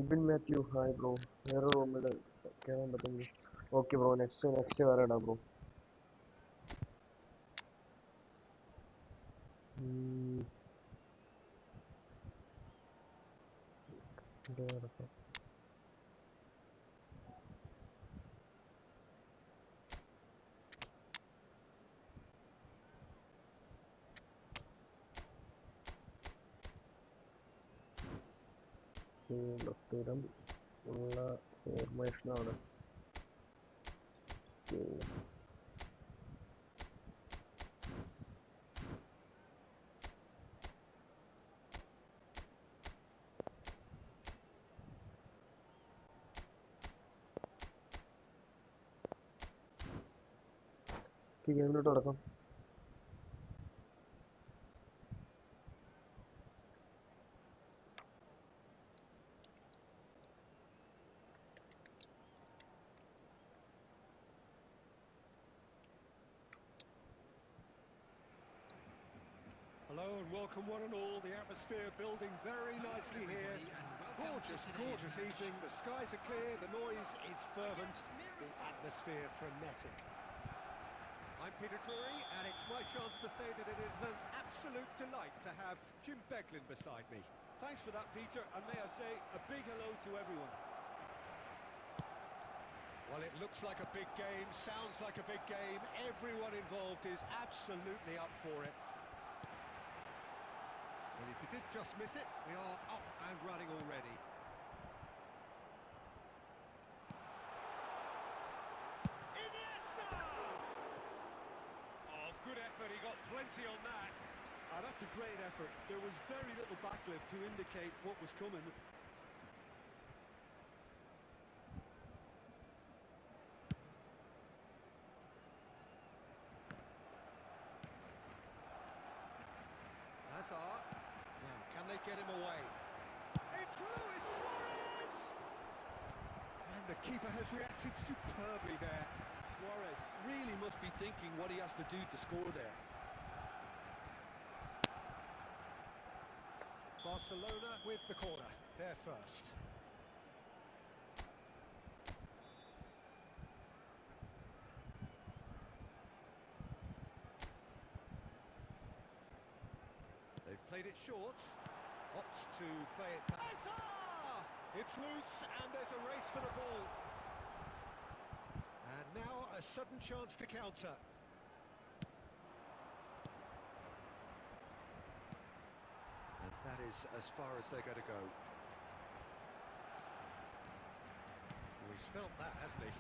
Kevin Matthew, hi bro. വേറെ റൂമിൽ കേറാൻ പറ്റുന്നു. Okay bro, next വേറെ ഇടാം bro. ഇത് നടക്കാം. സ്ഥിരം ഉള്ള ഫോർമേഷനാണ്. ഗെയിമിലോട്ട് തുടക്കം. Hello and welcome one and all. The atmosphere building very nicely here. Gorgeous, gorgeous evening. The skies are clear, the noise is fervent, the atmosphere frenetic. I'm Peter Drury, and it's my chance to say that it is an absolute delight to have Jim Beglin beside me. Thanks for that, Peter, and may I say a big hello to everyone. Well, it looks like a big game, sounds like a big game. Everyone involved is absolutely up for it. And if you did just miss it, we are up and running already. Iniesta! Oh, good effort, he got plenty on that. That's a great effort. There was very little backlift to indicate what was coming. Hazard. Now, can they get him away? It's Luis Suarez! And the keeper has reacted superbly there. Suarez really must be thinking what he has to do to score there. Barcelona with the corner, they're first. They've played it short, opts to play it back. Hazard! It's loose and there's a race for the ball. And now a sudden chance to counter. And that is as far as they're going to go. Oh, he's felt that, hasn't he?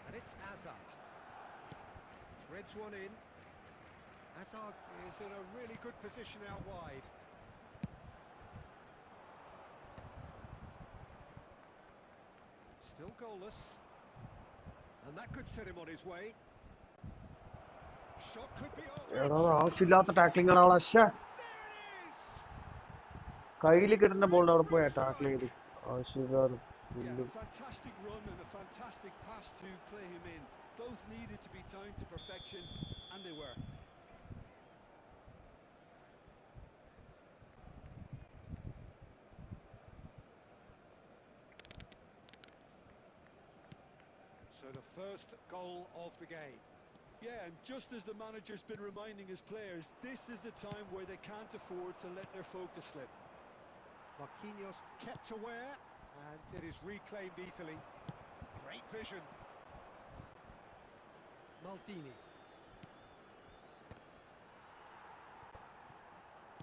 And it's Hazard. Threads one in. Hazard is in a really good position out wide. Still goalless. And that could set him on his way. Shot could be എടാ open. ആവശ്യമില്ലാത്ത tackling ആണ് അവളെ. There it is! കയ്യിൽ കിട്ടുന്ന ബോളിന് അവിടെ പോയാ tackling ചെയ്ത് ആവശ്യമില്ലാതെ. Yeah, a fantastic run and a fantastic pass to play him in. Both needed to be timed to perfection, and they were. So the first goal of the game. Yeah, and just as the manager's been reminding his players, this is the time where they can't afford to let their focus slip. Marquinhos kept aware, and it is reclaimed easily. Great vision. Maldini.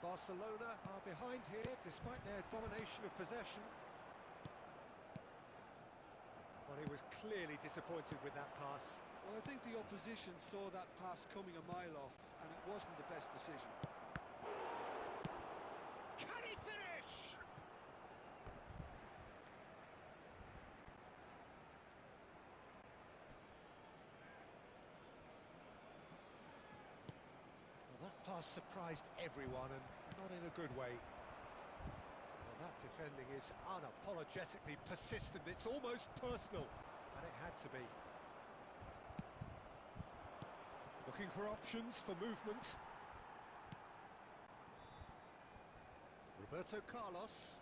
Barcelona are behind here, despite their domination of possession. Well, he was clearly disappointed with that pass. Well, I think the opposition saw that pass coming a mile off, and it wasn't the best decision. Can he finish? Well, that pass surprised everyone, and not in a good way. Well, that defending is unapologetically persistent. It's almost personal, and it had to be. Looking for options for movement. Roberto Carlos.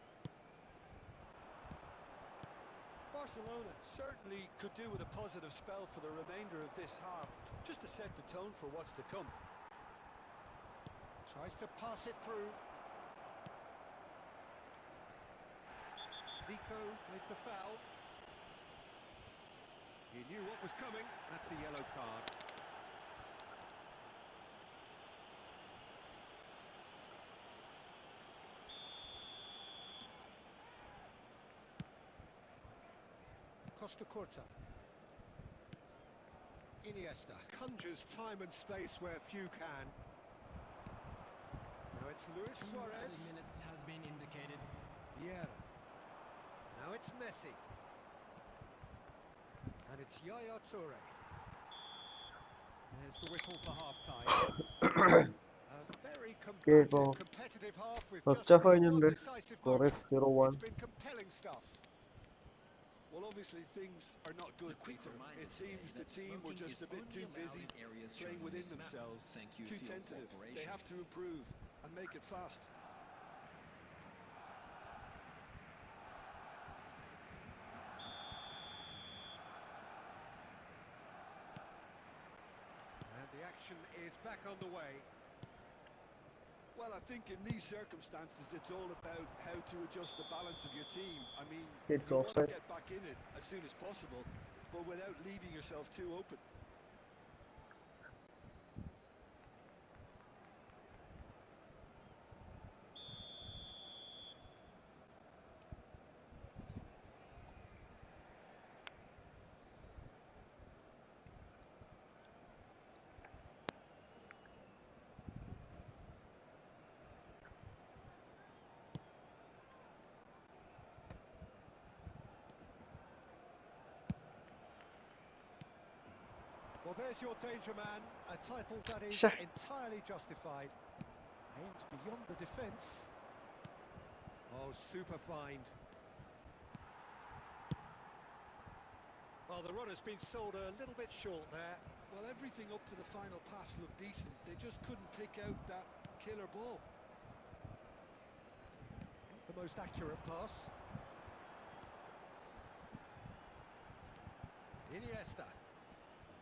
Barcelona certainly could do with a positive spell for the remainder of this half, just to set the tone for what's to come. Tries to pass it through. Zico with the foul. He knew what was coming. That's a yellow card. Costa Curta. Iniesta conjures time and space where few can. Now it's Luis Suarez. Minutes has been indicated. Vieira. Now it's Messi. And it's Yaya Toure. There's the whistle for half-time. A very competitive half with First just half one കഴിഞ്ഞിട്ടുണ്ട്. decisive Score moment. is 0-1. It's been compelling stuff. Well, obviously things are not good, Peter. It seems the team were just a bit too busy playing within themselves, too tentative. They have to improve and make it fast. And the action is back on the way. Well, I think in these circumstances, it's all about how to adjust the balance of your team. I mean, It's you want to offside. get back in it as soon as possible, but without leaving yourself too open. Well, there's your danger man, a title that is Sure. entirely justified. Aimed beyond the defence. Oh, super find. Well, the runner's been sold a little bit short there. Well, everything up to the final pass looked decent. They just couldn't pick out that killer ball. The most accurate pass. Iniesta.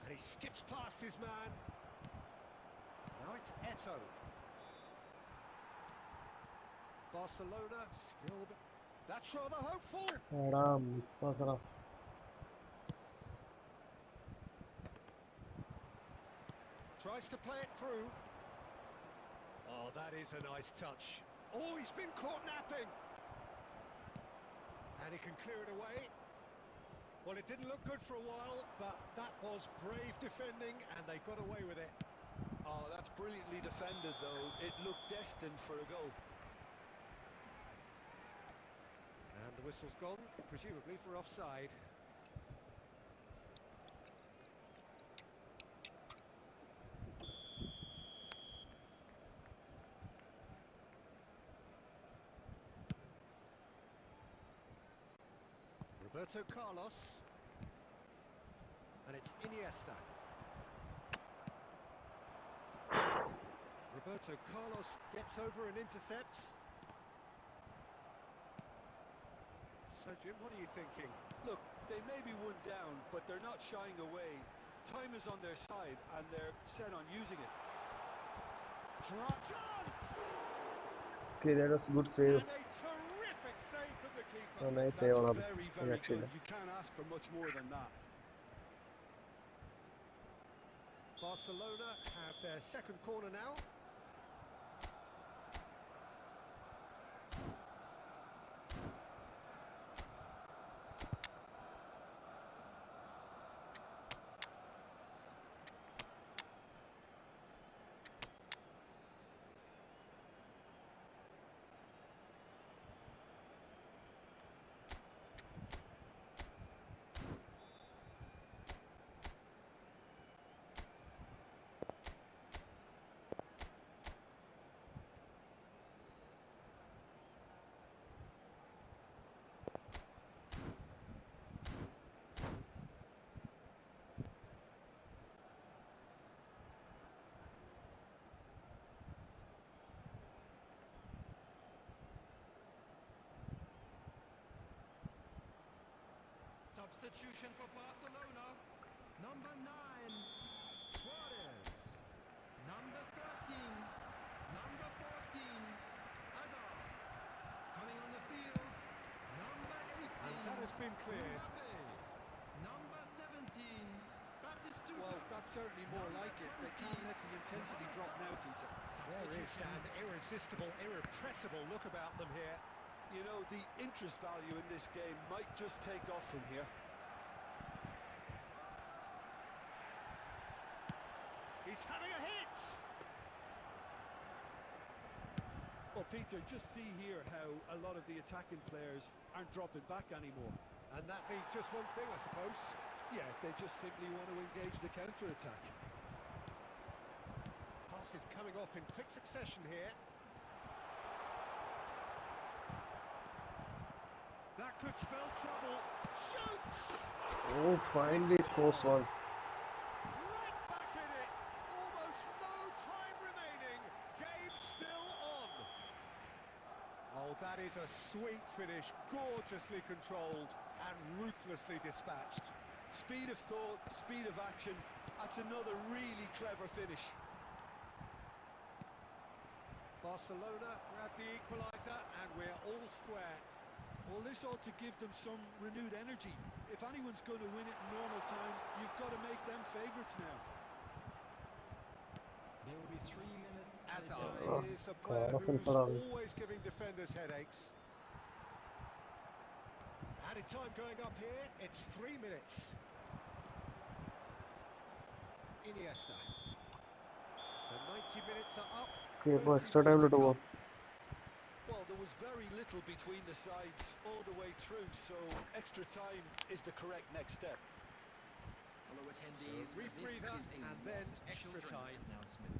And he skips past his man. Now it's Eto. Barcelona still... That's rather hopeful. Tries to play it through. Oh, that is a nice touch. Oh, he's been caught napping. And he can clear it away. Well, it didn't look good for a while, but that was brave defending, and they got away with it. Oh, that's brilliantly defended, though. It looked destined for a goal. And the whistle's gone, presumably for offside. Roberto Carlos. And it's Iniesta. Roberto Carlos gets over and intercepts. So, Jim, what are you thinking? Look, they may be one down, but they're not shying away. Time is on their side, and they're set on using it. Chance! Okay, that was good And save. a terrific save from the keeper. Oh, nice That's save on very, very actually. good. You can't ask for much more than that. Barcelona have their second corner now. Substitution for Barcelona. Number 9, Suarez. Number 13, number 14, Hazard. Coming on the field, number 18. And that has been cleared. Mbappe. Number 17, Batistuta. Well, that's certainly more like it. They can't let the intensity drop now, Peter. There is an irresistible, irrepressible look about them here. You know, the interest value in this game might just take off from here. He's having a hit! Well, Peter, just see here how a lot of the attacking players aren't dropping back anymore. And that means just one thing, I suppose. Yeah, they just simply want to engage the counter-attack. Passes coming off in quick succession here. That could spell trouble. Shoots! Oh, finally scores one. Right back in it. Almost no time remaining. Game still on. Oh, that is a sweet finish. Gorgeously controlled and ruthlessly dispatched. Speed of thought, speed of action. That's another really clever finish. Barcelona grab the equaliser and we're all square. Well, this ought to give them some renewed energy. If anyone's going to win it in normal time, you've got to make them favourites now. There will be 3 minutes. Hazard is a player who's always giving defenders headaches. Added time going up here, it's 3 minutes. Iniesta. The 90 minutes are up. Extra time to go. Well, there was very little between the sides all the way through, so extra time is the correct next step. Hello attendees, So, brief this breather is a and then Lost extra Children's time. announcement.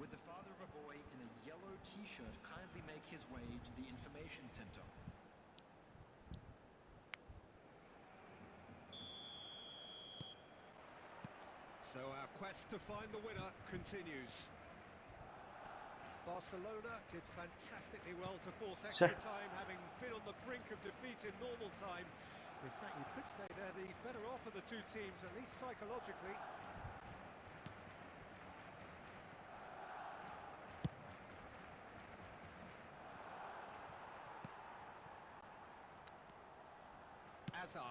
Would the father of a boy in a yellow t-shirt kindly make his way to the information center? So our quest to find the winner continues. Barcelona did fantastically well to force extra time, having been on the brink of defeat in normal time. In fact, you could say they're the better off of the two teams, at least psychologically. Hazard.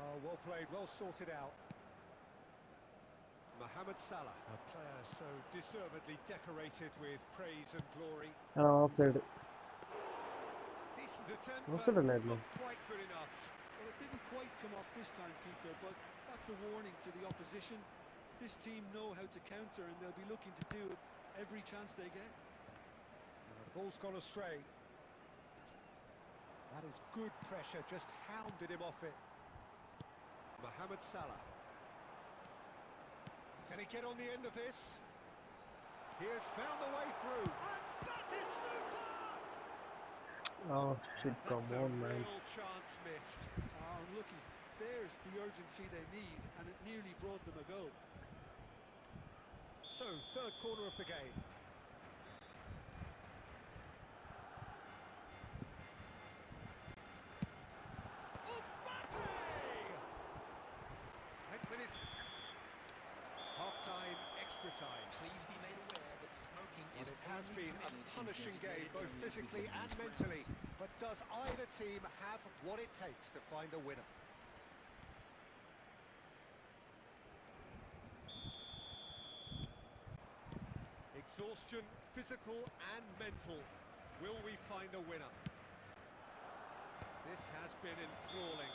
Oh, well played, well sorted out. Mohamed Salah, a player so deservedly decorated with praise and glory. Offside. Decent attempt, Offside but അല്ലായിരുന്നു. not quite good enough. Well, it didn't quite come off this time, Peter, but that's a warning to the opposition. This team know how to counter, and they'll be looking to do it every chance they get. Now, the ball's gone astray. That is good pressure, just hounded him off it. Mohamed Salah. Can he get on the end of this? He has found a way through. And Batistuta! Oh shit, come That's on, a man. real chance missed. Oh, looky, there's the urgency they need, and it nearly brought them a goal. So, third corner of the game. Mbappe! 8 minutes. Half-time, extra time. Please be made aware that smoking Well, is it has only been a permitted in punishing game, designated both areas physically within and these mentally. grounds. But does either team have what it takes to find a winner? Exhaustion, physical and mental. Will we find a winner? This has been enthralling.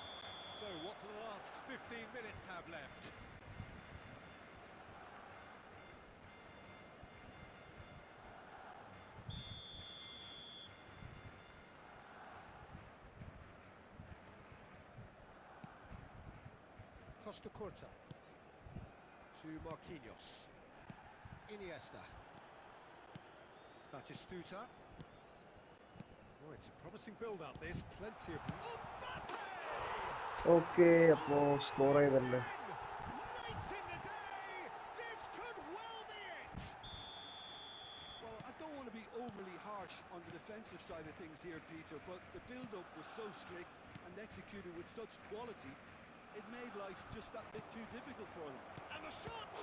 So what do the last 15 minutes have left? Costa Curta to Marquinhos. Iniesta. Batistuta. Oh, it's a promising build-up. This plenty of. Mbappe! Okay, score Late ആയതല്ലേ. in the day, this could well be it. Well, I don't want to be overly harsh on the defensive side of things here, Peter, but the build-up was so slick, and and executed with such quality, it made life just that bit too difficult for them. And the shots!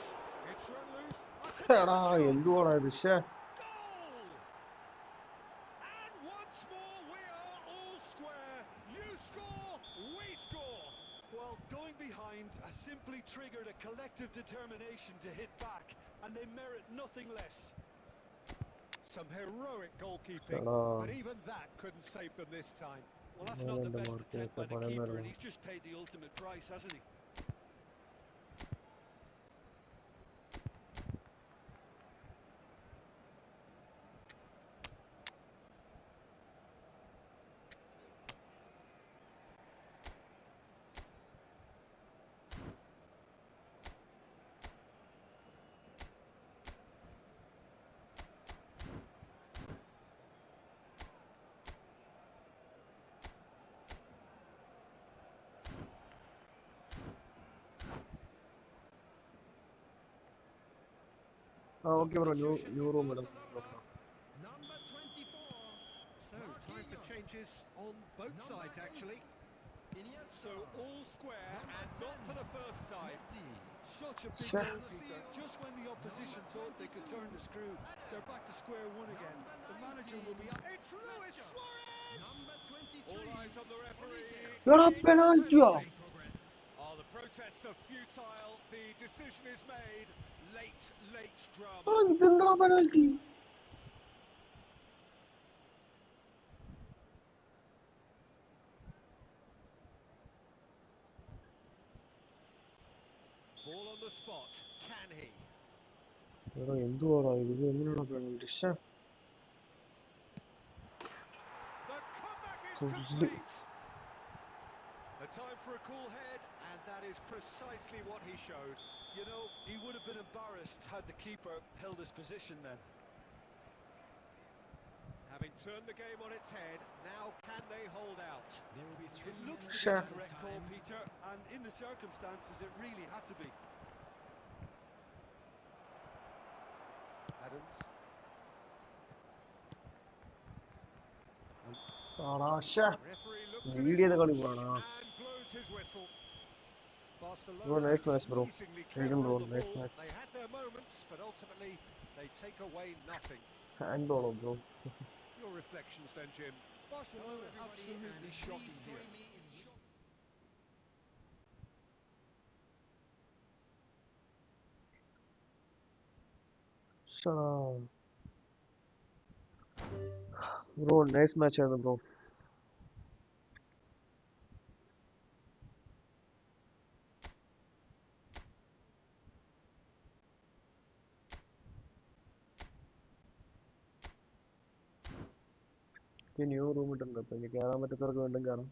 It's run loose. That's എടാ another chance! എന്തുവാടാ ഇത് ശ്ശേ. Goal! And once more we are all square. You score, we score. Well, going behind has simply triggered a collective determination to hit back, and they merit nothing less. Some heroic goalkeeping, എടാ but even that couldn't save them this time. Well, that's not the എൻ്റെ best mark attempt by the പറയുന്ന keeper, and he's just paid the ultimate price, hasn't he? ആ okay bro new room ഇടാം. Number 24. So, time for changes on both sides, actually. So, all square, and not for the first time. Such a big Sure. goal, Peter. Just when the opposition thought they could turn the screw, they're back to square one again. The manager will be... It's Luis Suarez! Number 23. All eyes on the referee. എടാ It's പെനാൽറ്റിയോ? penalty. Oh, the protests are futile. The decision is made. Late drama. ഇതെന്താ penalty? Ball on the spot. Can he? എടാ എന്തുവാടാ ഇത് എങ്ങനെയാണോ penalty? ശ്ശേ. The comeback is So, complete. A time for a cool head, and that is precisely what he showed. You know, he would have been embarrassed had the keeper held his position then. Having turned the game on its head, now can they hold out? There will be It looks to be Sure. the correct call, Peter, and in the circumstances, it really had to be. Adams. ആടാ ശ്ശേ. Referee looks at Lead his ചെയ്ത കളി watch പോണാ. and blows his whistle. Bro, Barcelona nice match, bro. pleasingly Well clever done, bro. on the Nice ball. match. They had their moments, but ultimately they take away nothing. Hand ബോളോ bro? Your reflections then, Jim. Barcelona absolutely shocking here. Bro nice match ആയിരുന്നു bro. New room ഇട്ടുണ്ട്, അപ്പൊ ഇനി കയറാൻ പറ്റാത്തവർക്ക് വീണ്ടും കയറാം.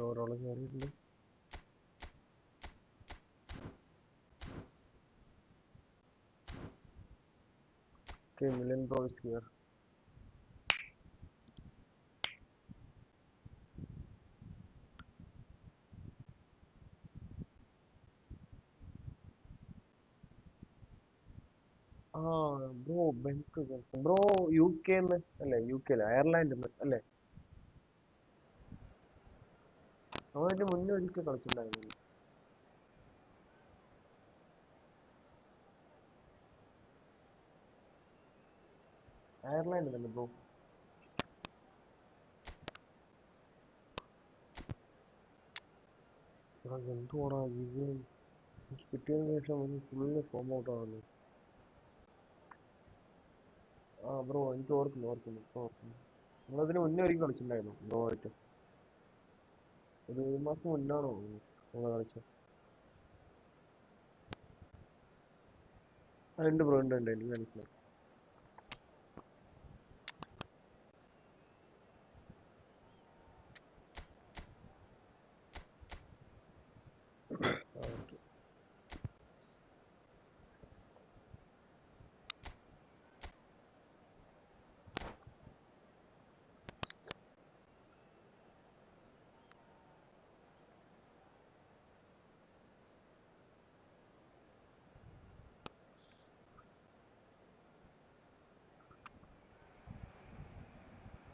ഓരോളം കയറിയിട്ടുണ്ട്. Million bro is here. ആ ബ്രോ ബ്രോ യു കെന്ന് അല്ലേ? യു കെ അല്ലേ? അയർലാൻഡ് അല്ലേ? അവന് മുന്നേ ഒരിക്കൽ കളിച്ചിട്ടുണ്ടായിരുന്നു. അയർലാൻഡ് തന്നെ ബ്രോ. എന്തുവാടാ ഇത്? കിട്ടിയതിന് ശേഷം ഒന്ന് ഫുള്ള് ഫോം ഔട്ട് ആവുന്നു. ആ ബ്രോ എനിക്ക് ഓർക്കുന്നു. നമ്മളതിന് മുന്നേ ഒരിക്കൽ കളിച്ചിട്ടുണ്ടായിരുന്നു ബ്രോ ആയിട്ട്. ഒരു 7 മാസം മുന്നാണോ നമ്മൾ കളിച്ചത്? ഉണ്ട് ബ്രോ, ഉണ്ട് എനിക്ക് മനസ്സിലായി.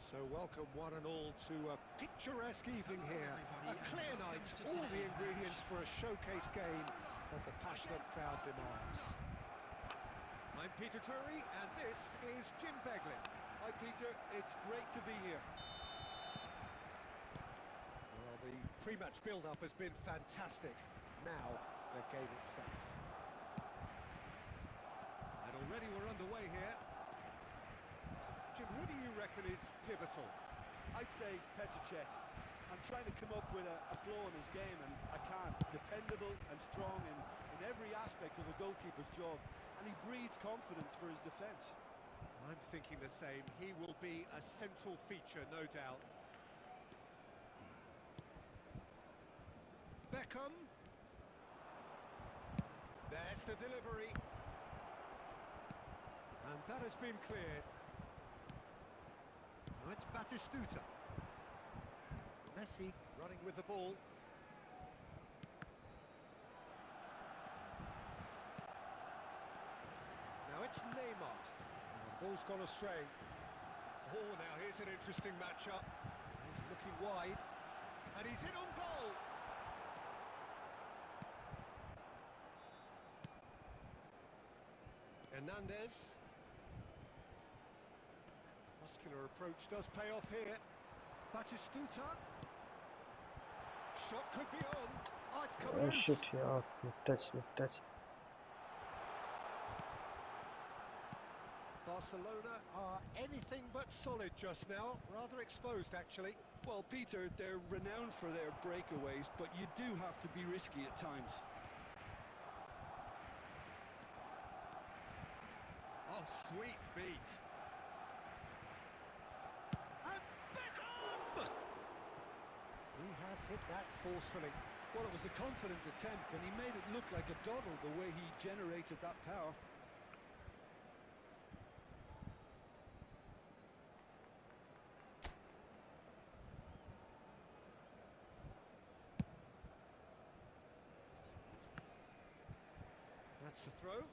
So welcome one and all to a picturesque evening here. A clear night, all the ingredients for a showcase game that the passionate crowd demands. I'm Peter Drury and this is Jim Beglin. Hi Peter, it's great to be here. Well, the pre-match build-up has been fantastic. Now, the game itself. And already we're underway here. Jim, who do you reckon is pivotal? I'd say Petr Cech. I'm trying to come up with a flaw in his game and I can't. Dependable and strong in every aspect of a goalkeeper's job, and he breeds confidence for his defence. I'm thinking the same. He will be a central feature, no doubt. Beckham. There's the delivery. And that has been cleared. Now it's Batistuta. Messi running with the ball. Now it's Neymar. And the ball's gone astray. Oh, now here's an interesting matchup. He's looking wide. And he's in on goal. Hernandez. Muscular approach does pay off here. Batistuta. Shot could be on. Oh, it's come Oh loose. shit, yeah, mid-touch. Barcelona are anything but solid just now. Rather exposed, actually. Well, Peter, they're renowned for their breakaways, but you do have to be risky at times. Oh, sweet feet. And Beckham! He has hit that forcefully. Well, it was a confident attempt, and he made it look like a doddle the way he generated that power. That's the throw.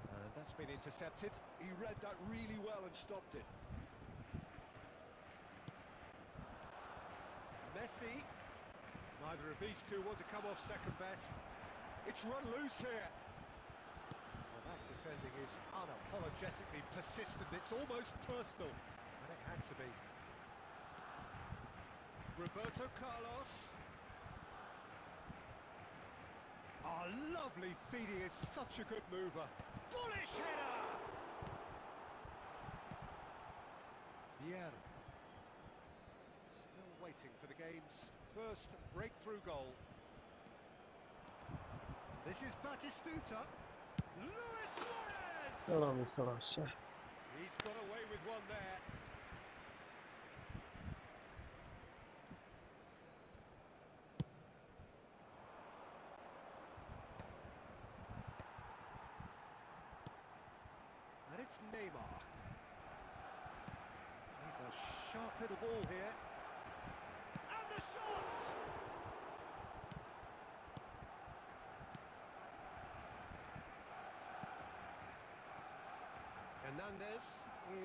And that's been intercepted. He read that really well and stopped it. Messi. Neither of these two want to come off second best. It's run loose here. Well, that defending is unapologetically persistent. It's almost personal. And it had to be. Roberto Carlos. Oh, lovely feet. He is such a good mover. Bullish header! Pierre. Still waiting for the game's first breakthrough goal. This is Batistuta. Luis Suarez! Oh, miss out, shit. He's got away with one there. And it's Neymar. He's a sharp little ball here. And the shot! Hernandez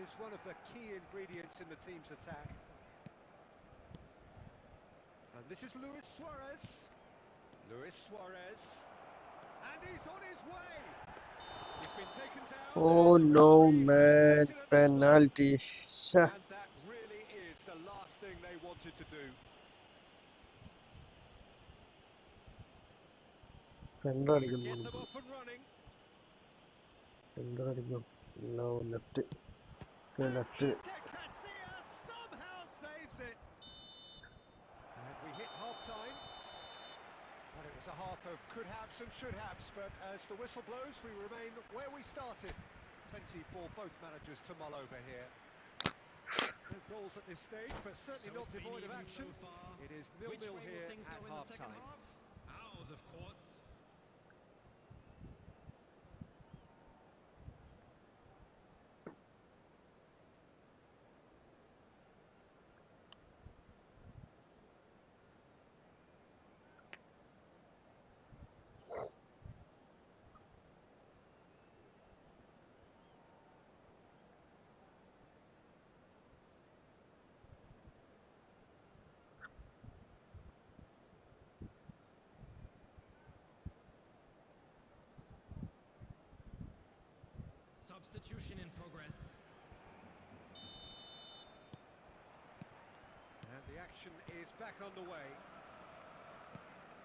is one of the key ingredients in the team's attack. And this is Luis Suarez. Luis Suarez. And he's on his way. He's been taken down. Oh and the no, referee has man, pointed at the spot. penalty. Shit. And that really is the last thing they wanted to do. Center To അടിക്കുന്നു get them off and running. center അടിക്കും. No, left. And Left. Iker Casillas somehow saves it. And we hit half-time. Well, it was a half of could-haves and should-haves, but as the whistle blows, we remain where we started. Plenty for both managers to mull over here. No goals at this stage, but certainly not devoid of action. It is 0-0 here at half-time. Ours, of course. substitution in progress. And the action is back underway.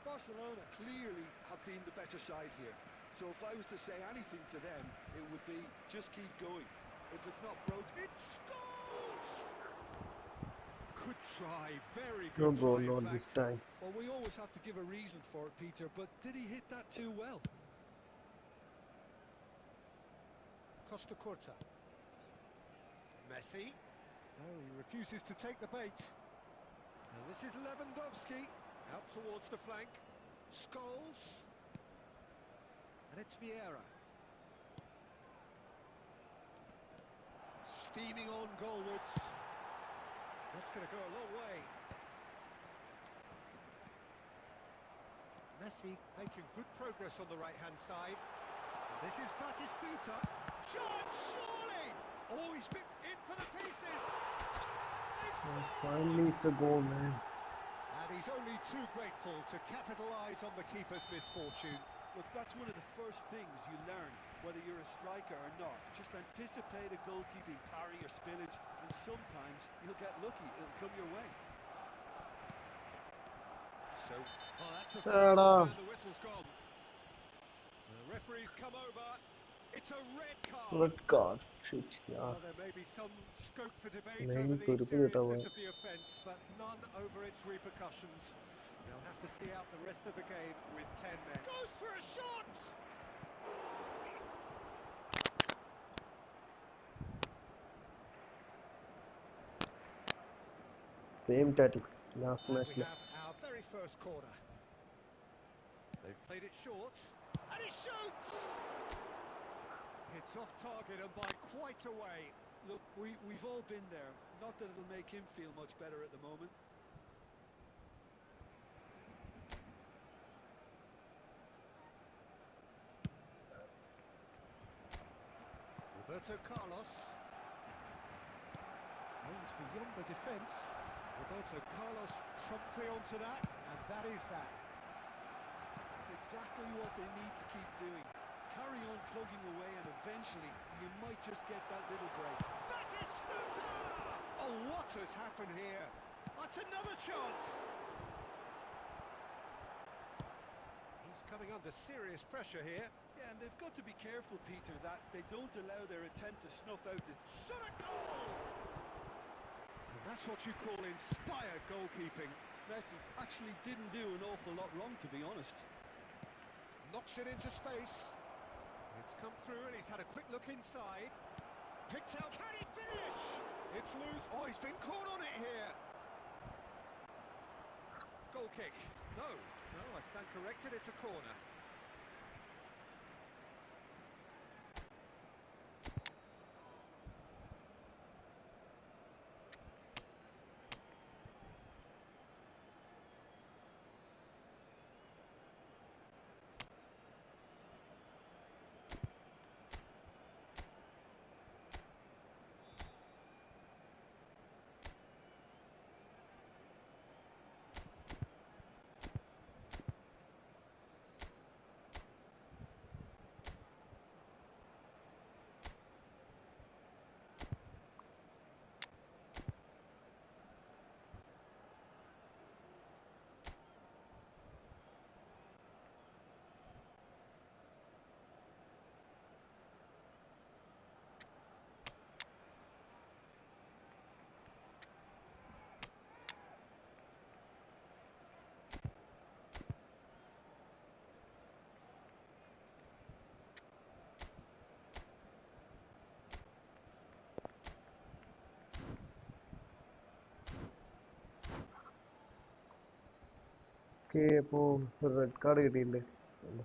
Barcelona clearly have been the better side here. So if I was to say anything to them, it would be just keep going. If it's not broken... It scores! Good try, very No, good bro, try in not this fact. time. Well, we always have to give a reason for it, Peter, but did he hit that too well? Costa Curta. Messi. No, he refuses to take the bait. And this is Lewandowski. Out towards the flank. Scholes. And it's Vieira. Steaming on goalwards. That's going to go a long way. Messi making good progress on the right-hand side. And this is Batistuta. Chance, surely! Oh, he's been in for the pieces! They've scored! Finally, it's a goal, man. And he's only too grateful to capitalise on the keeper's misfortune. Look, that's one of the first things you learn, whether you're a striker or not. Just anticipate a goalkeeping parry or spillage, and sometimes you'll get lucky. It'll come your way. So, oh, that's a Shut foul, up. and the whistle's gone. The referee's come over. It's a red card. Red card. Shit, yeah. Well, there may be some scope for debate Main over the purple seriousness towel. of the offence, but none over its repercussions. They'll have to see out the rest of the game with 10 men. Goes for a shot! Same tactics. Last And match. we have our very first corner. They've played it short, and it shoots! It's off target and by quite a way. Look, we've all been there. Not that it'll make him feel much better at the moment. Roberto Carlos. Aimed beyond the defence. Roberto Carlos promptly onto that, and that is that. That's exactly what they need to keep doing. Carry on plugging away, and eventually you might just get that little break. Batistuta! Oh, what has happened here? That's another chance. He's coming under serious pressure here. Yeah, and they've got to be careful, Peter, that they don't allow their attempt to snuff out the... Shot a goal! And that's what you call inspired goalkeeping. Messi actually didn't do an awful lot wrong, to be honest. Knocks it into space. It's come through and he's had a quick look inside. Picked out. Can he finish? It's loose. Oh, he's been caught on it here. Goal kick. No, I stand corrected. It's a corner. Okay, അപ്പോൾ red card കിട്ടിയില്ലേ?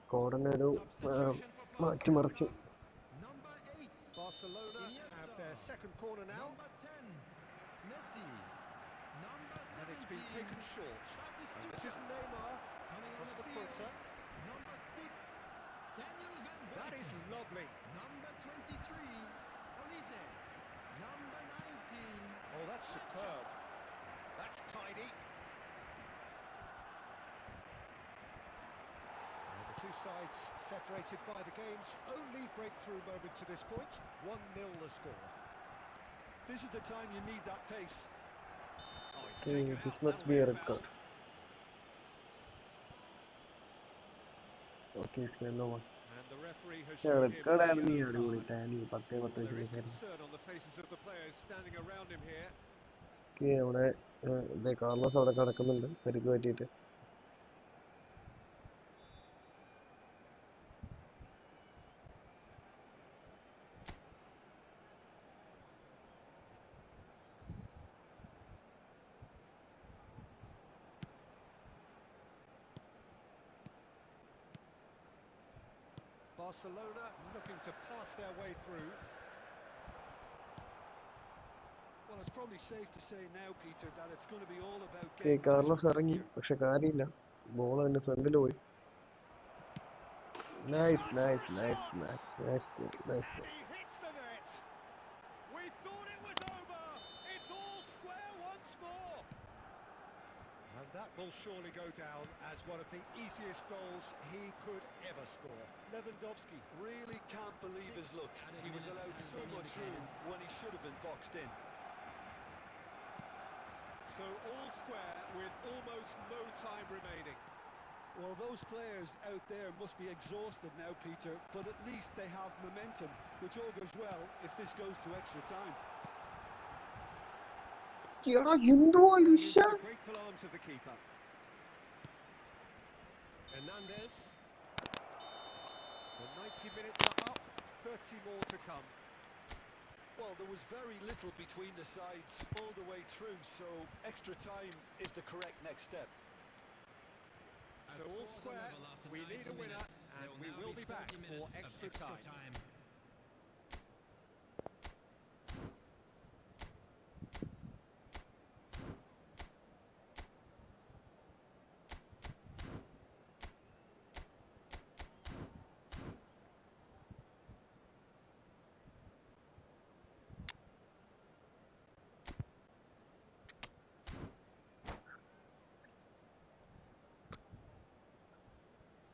സ്കോഡിനെ ഒരു Substitution for മാറ്റിമറിച്ചു. Barcelona. Number 8. Barcelona have their second corner now. Number 10. Messi. Number 17. And it's been taken short. And this is Neymar. Coming on Costa the field. Curta. Number 6. Daniel Van Beek. That is lovely. Number 23. Olise. Number 19. Oh, that's superb. That's tidy. And the two sides separated by the game's only breakthrough moment to this point. 1-0 the score. This is the time you need that pace. Oh, it's Okay, taken this out. must That'll be be a a red foul. card. Okay, it's yellow one. And the referee has Yeah, shown red him card a ആയിരുന്നു ഈ yellow അടിപൊളി card. Tally 10 Well, there is 10 concern on the faces of the players standing around him here. Okay അവിടെ Carlos അവിടെ കിടക്കുന്നുണ്ട് പരിക്ക് പറ്റിയിട്ട്. Barcelona looking to pass their way through. Well, it's probably safe to say now, Peter, that it's going to be all about okay game Carlos management from ഇറങ്ങി here. പക്ഷെ കാര്യമില്ല, ball അതിന്റെ ഫ്രണ്ടിൽ പോയി. Nice nice nice nice nice goal nice And goal. he hits the net. We thought it was over. It's all square once more. And that will surely go down as one of the easiest goals he could ever score. Lewandowski really can't believe his luck. He was allowed so much room when he should have been boxed in. So all square with almost no time remaining. Well, those players out there must be exhausted now, Peter, but at least they have momentum, which augurs well if this goes to extra time. എടാ എന്തുവാ And Lisha? into the grateful arms of the keeper. Hernandez. The 90 minutes are up, 30 more to come. Well, there was very little between the sides all the way through, so extra time is the correct next step. So all square, we need a winner, and we will be back for extra time.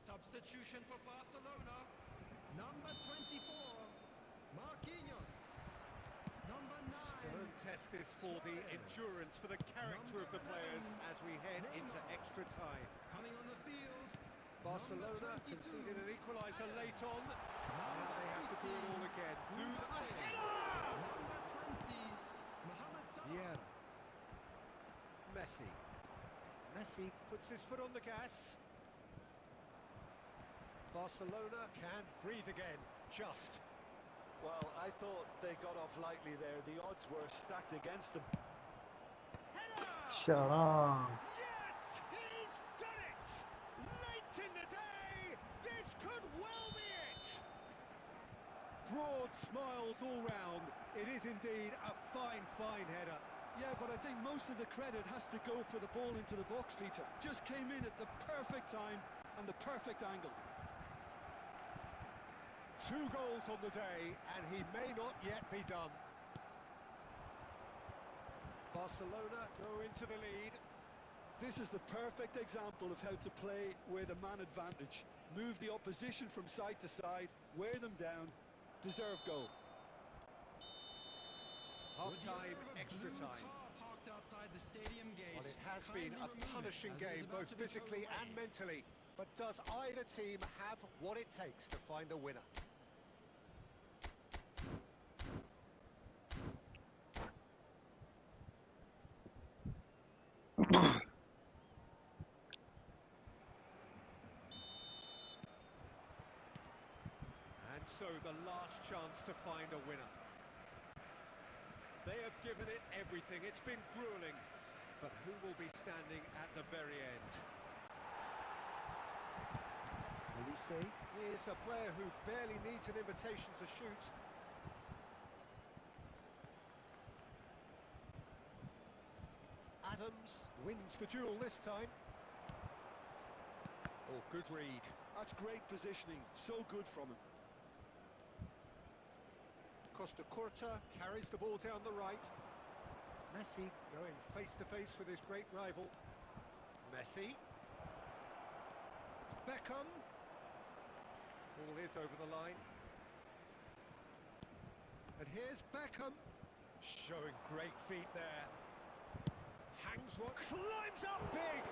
Substitution for Barcelona. Number 24, Marquinhos. Number 9. Stern test this for the endurance, for the character of the players as we head into extra time. Coming on the field. Barcelona conceded an equaliser late on. Now they have to do it all again. Do the header! Number 20, Mohamed Salah. Yeah. Messi. Messi puts his foot on the gas. Barcelona can breathe again, just. Well, I thought they got off lightly there. The odds were stacked against them. Header! ഷടാ. Yes, he's done it! Late in the day, this could well be it! Broad smiles all round. It is indeed a fine, fine header. Yeah, but I think most of the credit has to go for the ball into the box, Peter. Just came in at the perfect time and the perfect angle. 2 goals on the day, and he may not yet be done. Barcelona go into the lead. This is the perfect example of how to play with a man advantage. Move the opposition from side to side, wear them down, deserve goal. Half-time, extra time. Parked outside the stadium gate. Well, it has been a Kindly remove punishing it, as it game, is about both to be physically towed and away. mentally. But does either team have what it takes to find a winner? And so the last chance to find a winner. They have given it everything. It's been grueling. But who will be standing at the very end? Elise is a player who barely needs an invitation to shoot. Adams wins the duel this time. Oh, good read. That's great positioning, so good from him. Costa Curta carries the ball down the right. Messi going face-to-face with his great rival. Messi. Beckham. Ball is over the line. And here's Beckham. Showing great feet there. Hangs one, climbs up big!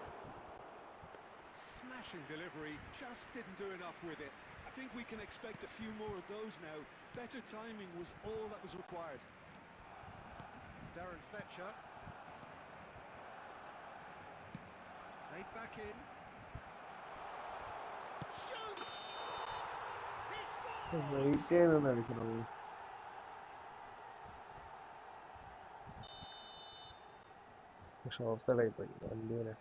Smashing delivery, just didn't do enough with it. I think we can expect a few more of those now. Better timing was all that was required. Darren Fletcher. Played back in. Shoots! He scores! Right ചെയ്തൊന്നും അടിക്കണം. പക്ഷെ of side ആയിപ്പോയി വണ്ടിനെ.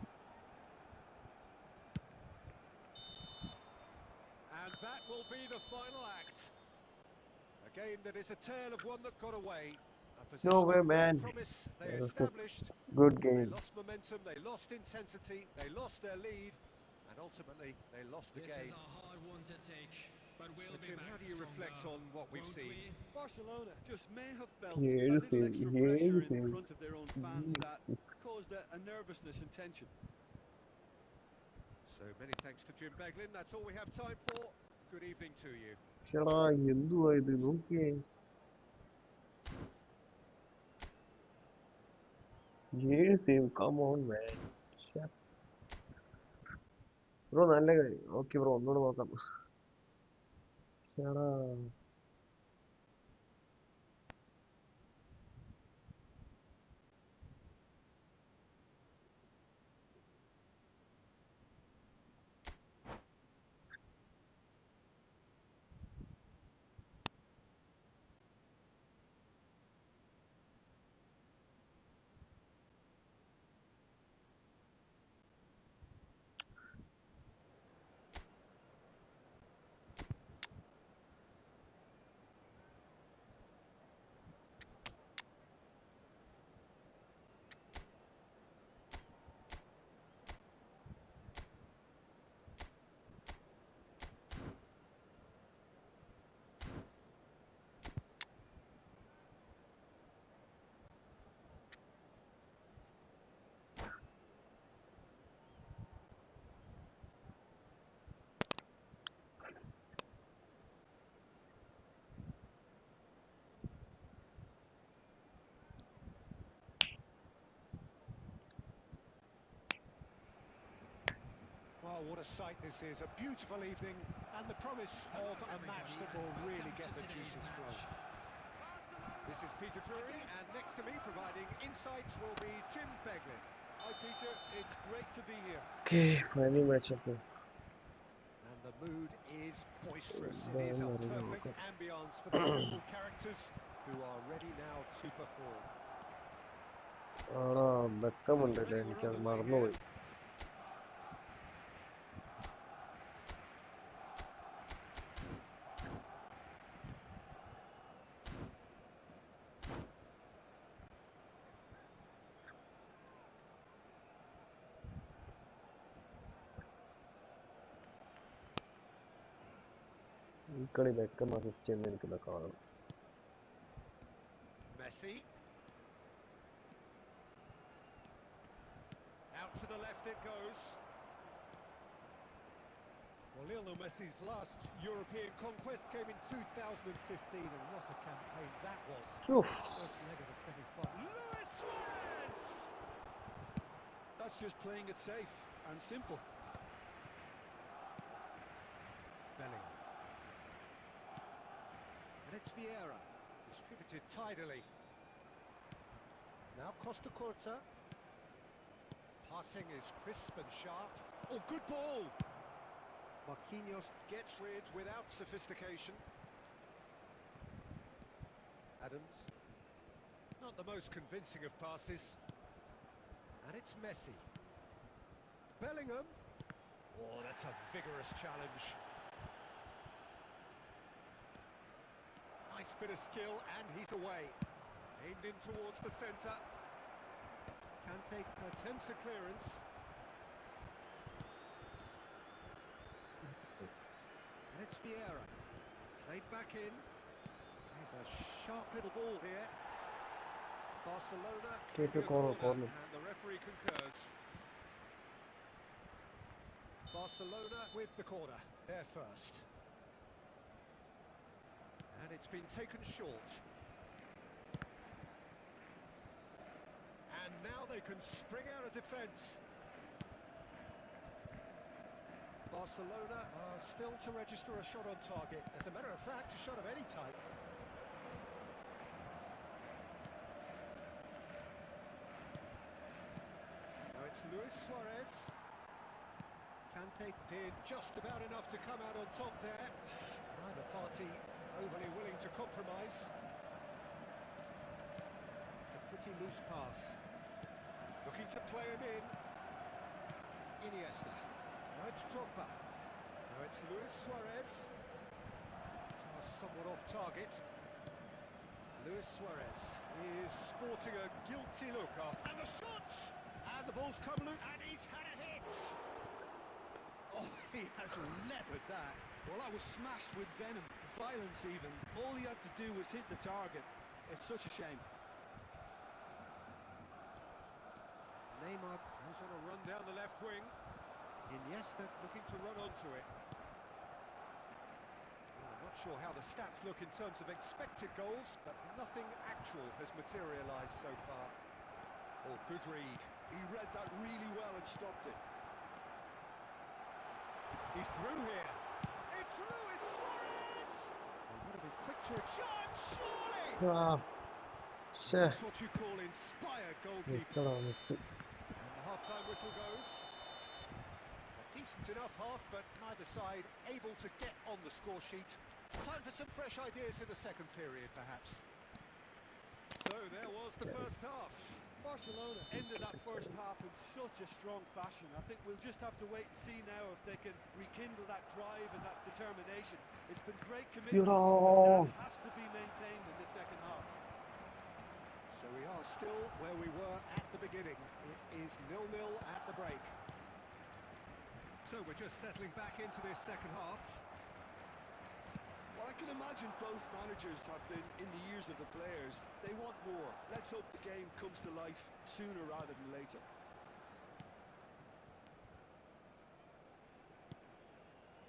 And that will be the final act. A game that is a tale of one that got away. A position No way, of great man. promise they That was a established. good They game. lost momentum, they lost intensity, they lost their lead, and ultimately they lost the This game. is a hard one to take, but we'll So be Jim, back how do you reflect stronger, on what we've won't seen? we? Barcelona just may have felt a Here's little him, extra here's pressure in him. front of their own fans that caused a nervousness and tension. So many thanks to Jim Beglin. That's all we have time for. Good evening to you. ചേടാ എന്തുവാ ഇത് നോക്കിയേ. Come on, man. Bro നല്ല കാര്യം. Okay bro ഒന്നുകൂടെ നോക്കാം. ചേടാ Well, what a sight this is. A beautiful evening and the promise of a match that will really get the juices flowing. This is Peter Drury, and next to me providing insights will be Jim Beglin. Hi Peter, it's great to be here. Okay final match അപ്പോൾ. And the mood is boisterous. It is a perfect ambience for the central characters who are ready now to perform. ആടാ ബെക്കമുണ്ടല്ലേ, എനിക്കത് മറന്നുപോയി. ഈ കളി ബെക്കം assist ചെയ്യുന്ന എനിക്കിത് കാണണം. Messi. Out to the left it goes. Well, Lionel Messi's last European conquest came in 2015, and what a campaign that was. Oof. First leg of the semi-final. Luis Suarez! That's just playing it safe and simple. Bellingham. And it's Vieira. Distributed tidily. Now Costa Curta. Passing is crisp and sharp. Oh, good ball! Marquinhos gets rid without sophistication. Adams. Not the most convincing of passes. And it's Messi. Bellingham. Oh, that's a vigorous challenge. Nice bit of skill, and he's away. Aimed in towards the centre. Kante attempts a clearance. And it's Vieira. Played back in. There's a sharp little ball here. Barcelona Take a corner, corner. and the referee concurs. Barcelona with the corner, their first. And it's been taken short. And now they can spring out of defence. Barcelona are still to register a shot on target. As a matter of fact, a shot of any type. Now it's Luis Suarez. Kante did just about enough to come out on top there. Neither party overly willing to compromise. It's a pretty loose pass. Looking to play him in. Iniesta. Now it's Drogba. Now it's Luis Suarez. Pass somewhat off target. Luis Suarez is sporting a guilty look up. And the shots! And the ball's come loose. And he's had a hit! Oh, he has leathered that. Well, that was smashed with venom, violence even. All he had to do was hit the target. It's such a shame. Neymar goes on a run down the left wing. Iniesta looking to run onto it. Well, I'm not sure how the stats look in terms of expected goals, but nothing actual has materialised so far. Oh, good read. He read that really well and stopped it. He's through here. It's Luis Suarez! They want to be quick to a chance, surely! Shit. That's what you call inspired goalkeeping. And the half-time whistle goes. A decent enough half, but neither side able to get on the score sheet. Time for some fresh ideas in the second period, perhaps. So there was the first half. Barcelona ended that first half in such a strong fashion. I think we'll just have to wait and see now if they can rekindle that drive and that determination. It's been great commitment, but that has to be maintained in the second half. So we are still where we were at the beginning. It is 0-0 at the break. So we're just settling back into this second half. Well, I can imagine both managers have been in the ears of the players. They want more. Let's hope the game comes to life sooner rather than later.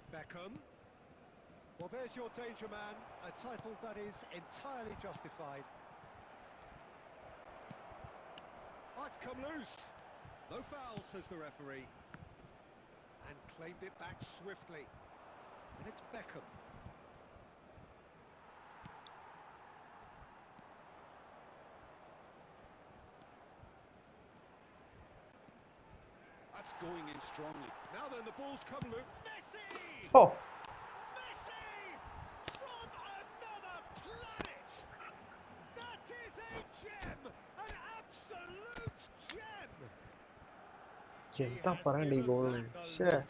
Beckham. Well, there's your danger man, a title that is entirely justified. Oh, it's come loose. No foul, says the referee. And claimed it back swiftly. And it's Beckham. That's going in strongly. Now then, the ball's come loose. Messi! Oh. Messi! From another planet! That is a gem! An absolute gem! എന്താ പറയണ്ട ഈ ഗോളിന് And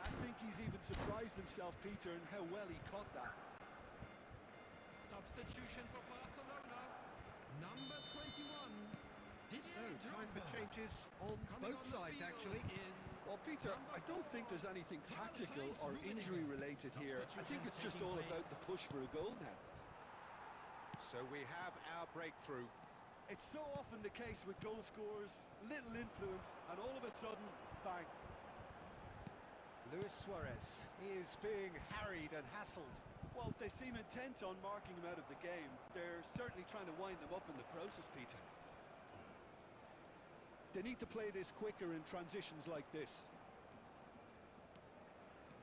I think he's even surprised himself, Peter, in how well he caught that. Substitution for Barcelona. Number 21. So, time for changes on both sides, actually. Well, Peter, I don't think there's anything tactical or injury-related here. I think it's just all about the push for a goal now. So we have our breakthrough. It's so often the case with goal scorers, little influence, and all of a sudden, bang. Luis Suarez is being harried and hassled. Well, they seem intent on marking him out of the game. They're certainly trying to wind them up in the process, Peter. They need to play this quicker in transitions like this.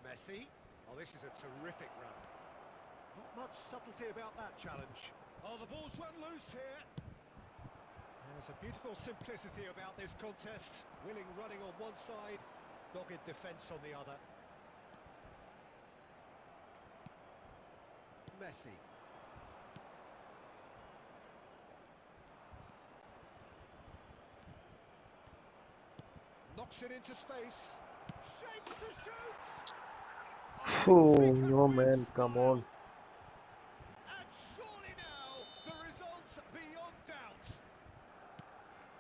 Messi. Oh, this is a terrific run. Not much subtlety about that challenge. Oh, the ball's run loose here. There's a beautiful simplicity about this contest. Willing running on one side, dogged defence on the other. Messi. Knocks it into space. Shapes to shoot! Oh, no man, come on. And surely now, the result's beyond doubt.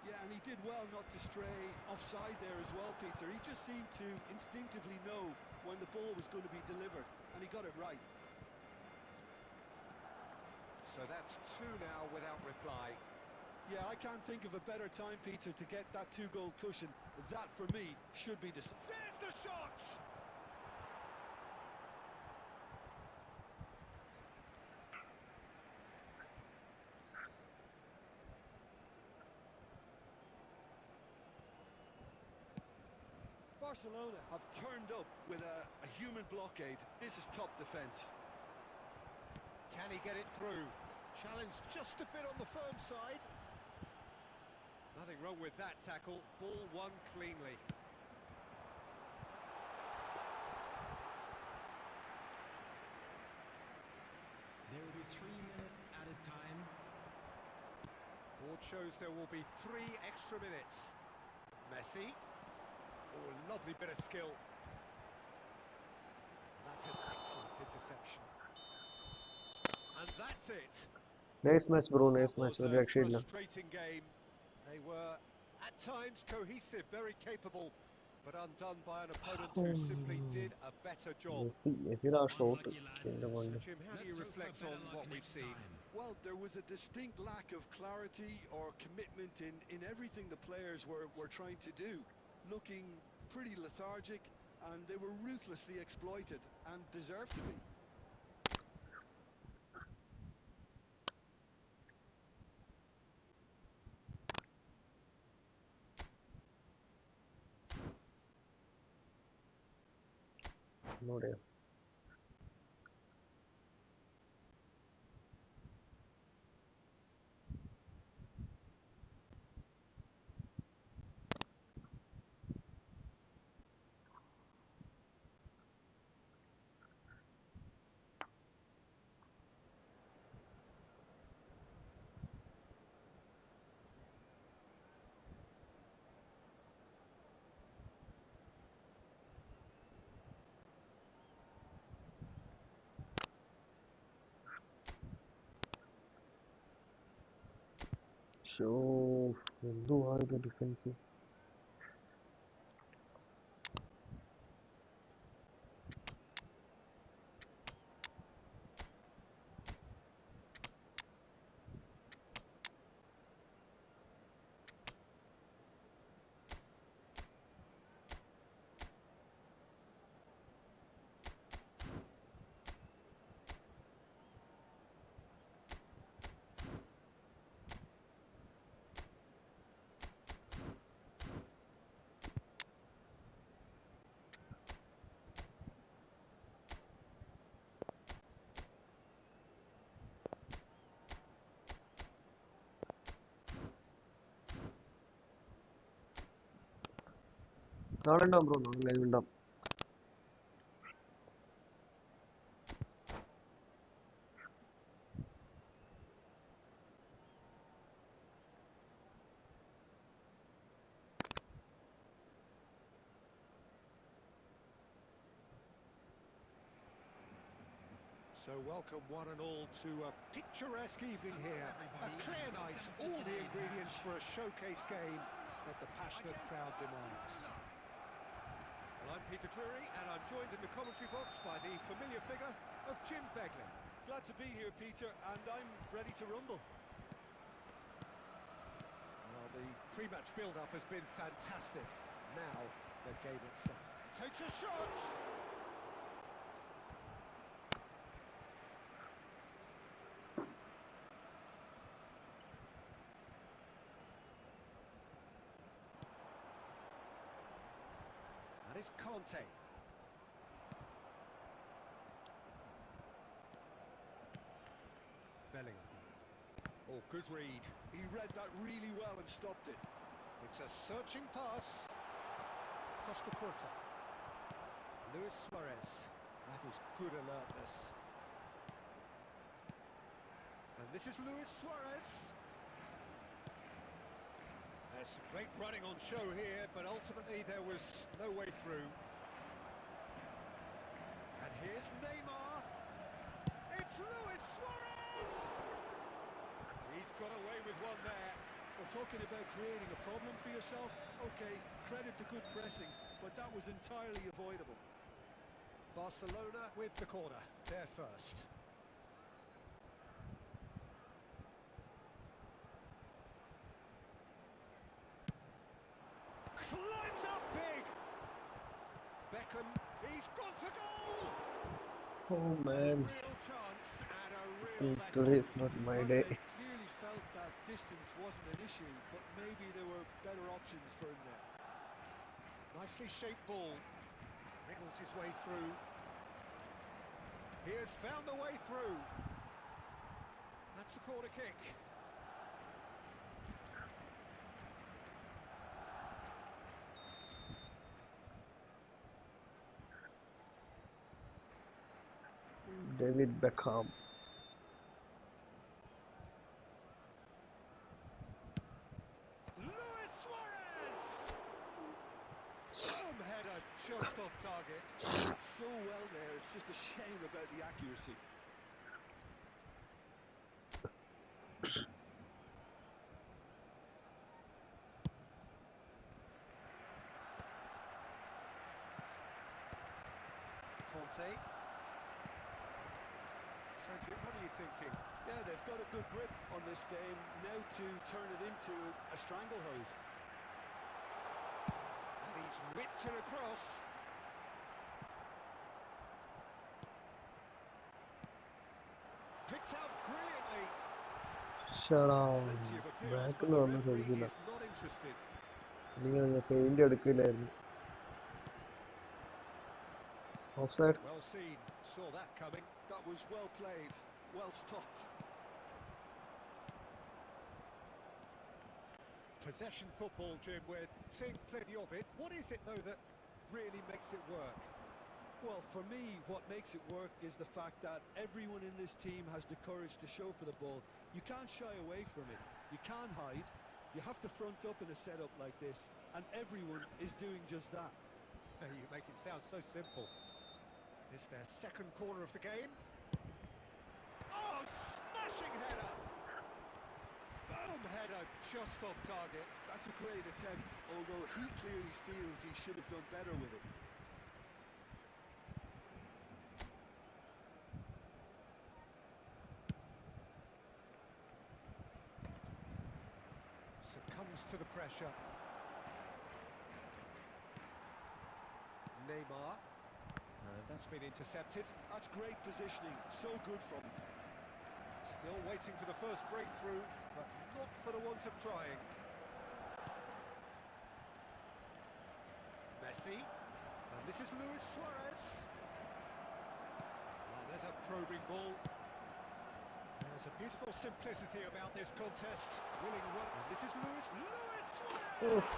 Yeah, and he did well not to stray offside there as well, Peter. He just seemed to instinctively know when the ball was going to be delivered, and he got it right. So that's two now without reply. Yeah, I can't think of a better time, Peter, to get that two-goal cushion. That, for me, should be the... There's the shot! Barcelona have turned up with a human blockade. This is top defence. Can he get it through? Challenge just a bit on the firm side. Nothing wrong with that tackle. Ball won cleanly. There will be 3 minutes added time. Board shows there will be 3 extra minutes. Messi. Oh, lovely bit of skill. That's an excellent interception. And that's it. Nice match, bro. Nice That match. was Very a excited. frustrating game. They were, at times, cohesive, very capable, but undone by an opponent who simply did a better job. Messi, എതിരാ shot Unlucky, lads. എന്റെ So, പൊന്നെ. Jim, how do you Let's hope for reflect better on luck what we've next seen? time. Well, there was a distinct lack of clarity or commitment in everything the players were trying to do. Looking pretty lethargic, and they were ruthlessly exploited and deserved to be. ഒന്നൂടെ. Show എന്തുവാ ഇത് defence. നാളെ ഉണ്ടാവും bro. നാളെ live ഉണ്ടാവും. So welcome one and all to a picturesque evening here. A clear night, all the ingredients for a showcase game that the passionate crowd demands. Well, I'm Peter Drury, and I'm joined in the commentary box by the familiar figure of Jim Beglin. Glad to be here, Peter, and I'm ready to rumble. Well, the pre-match build-up has been fantastic. Now, the game itself. Takes a shot! That is Conte. Bellingham. Oh, good read. He read that really well and stopped it. It's a searching pass. Costa Curta. Luis Suarez. That is good alertness. And this is Luis Suarez. There's some great running on show here, but ultimately there was no way through. And here's Neymar. It's Luis Suarez! He's got away with one there. We're talking about creating a problem for yourself. Okay, credit to good pressing, but that was entirely avoidable. Barcelona with the corner, they're first. Climbs up big! Beckham, he's gone for goal! Oh A man, real chance and a real today is let-off. not my Conte day. clearly felt that distance wasn't an issue, but maybe there were better options for him there. Nicely shaped ball. Wriggles his way through. He has found the way through. That's the corner kick. David Beckham. Luis Suarez! Firm header just off target. It's so well there, it's just a shame about the accuracy. Conte. Cedric, what are you thinking? Yeah, they've got a good grip on this game, now to turn it into a stranglehold. And he's whipped it across. Picked out brilliantly. Shut up. Plenty of appeals, Back but in the the referee Argentina. is not interested. Offside. Well seen, saw that coming. That was well played, well stopped. Possession football, Jim, we're seeing plenty of it. What is it, though, that really makes it work? Well, for me, what makes it work is the fact that everyone in this team has the courage to show for the ball. You can't shy away from it. You can't hide. You have to front up in a setup like this, and everyone is doing just that. You make it sound so simple. It's their second corner of the game. Oh, smashing header! Firm header just off target. That's a great attempt, although he clearly feels he should have done better with it. Succumbs to the pressure. Neymar. And that's been intercepted. That's great positioning, so good from him. Still waiting for the first breakthrough, but not for the want of trying. Messi. And this is Luis Suarez. Well, there's a probing ball. There's a beautiful simplicity about this contest. Willing run. And this is Luis Suarez!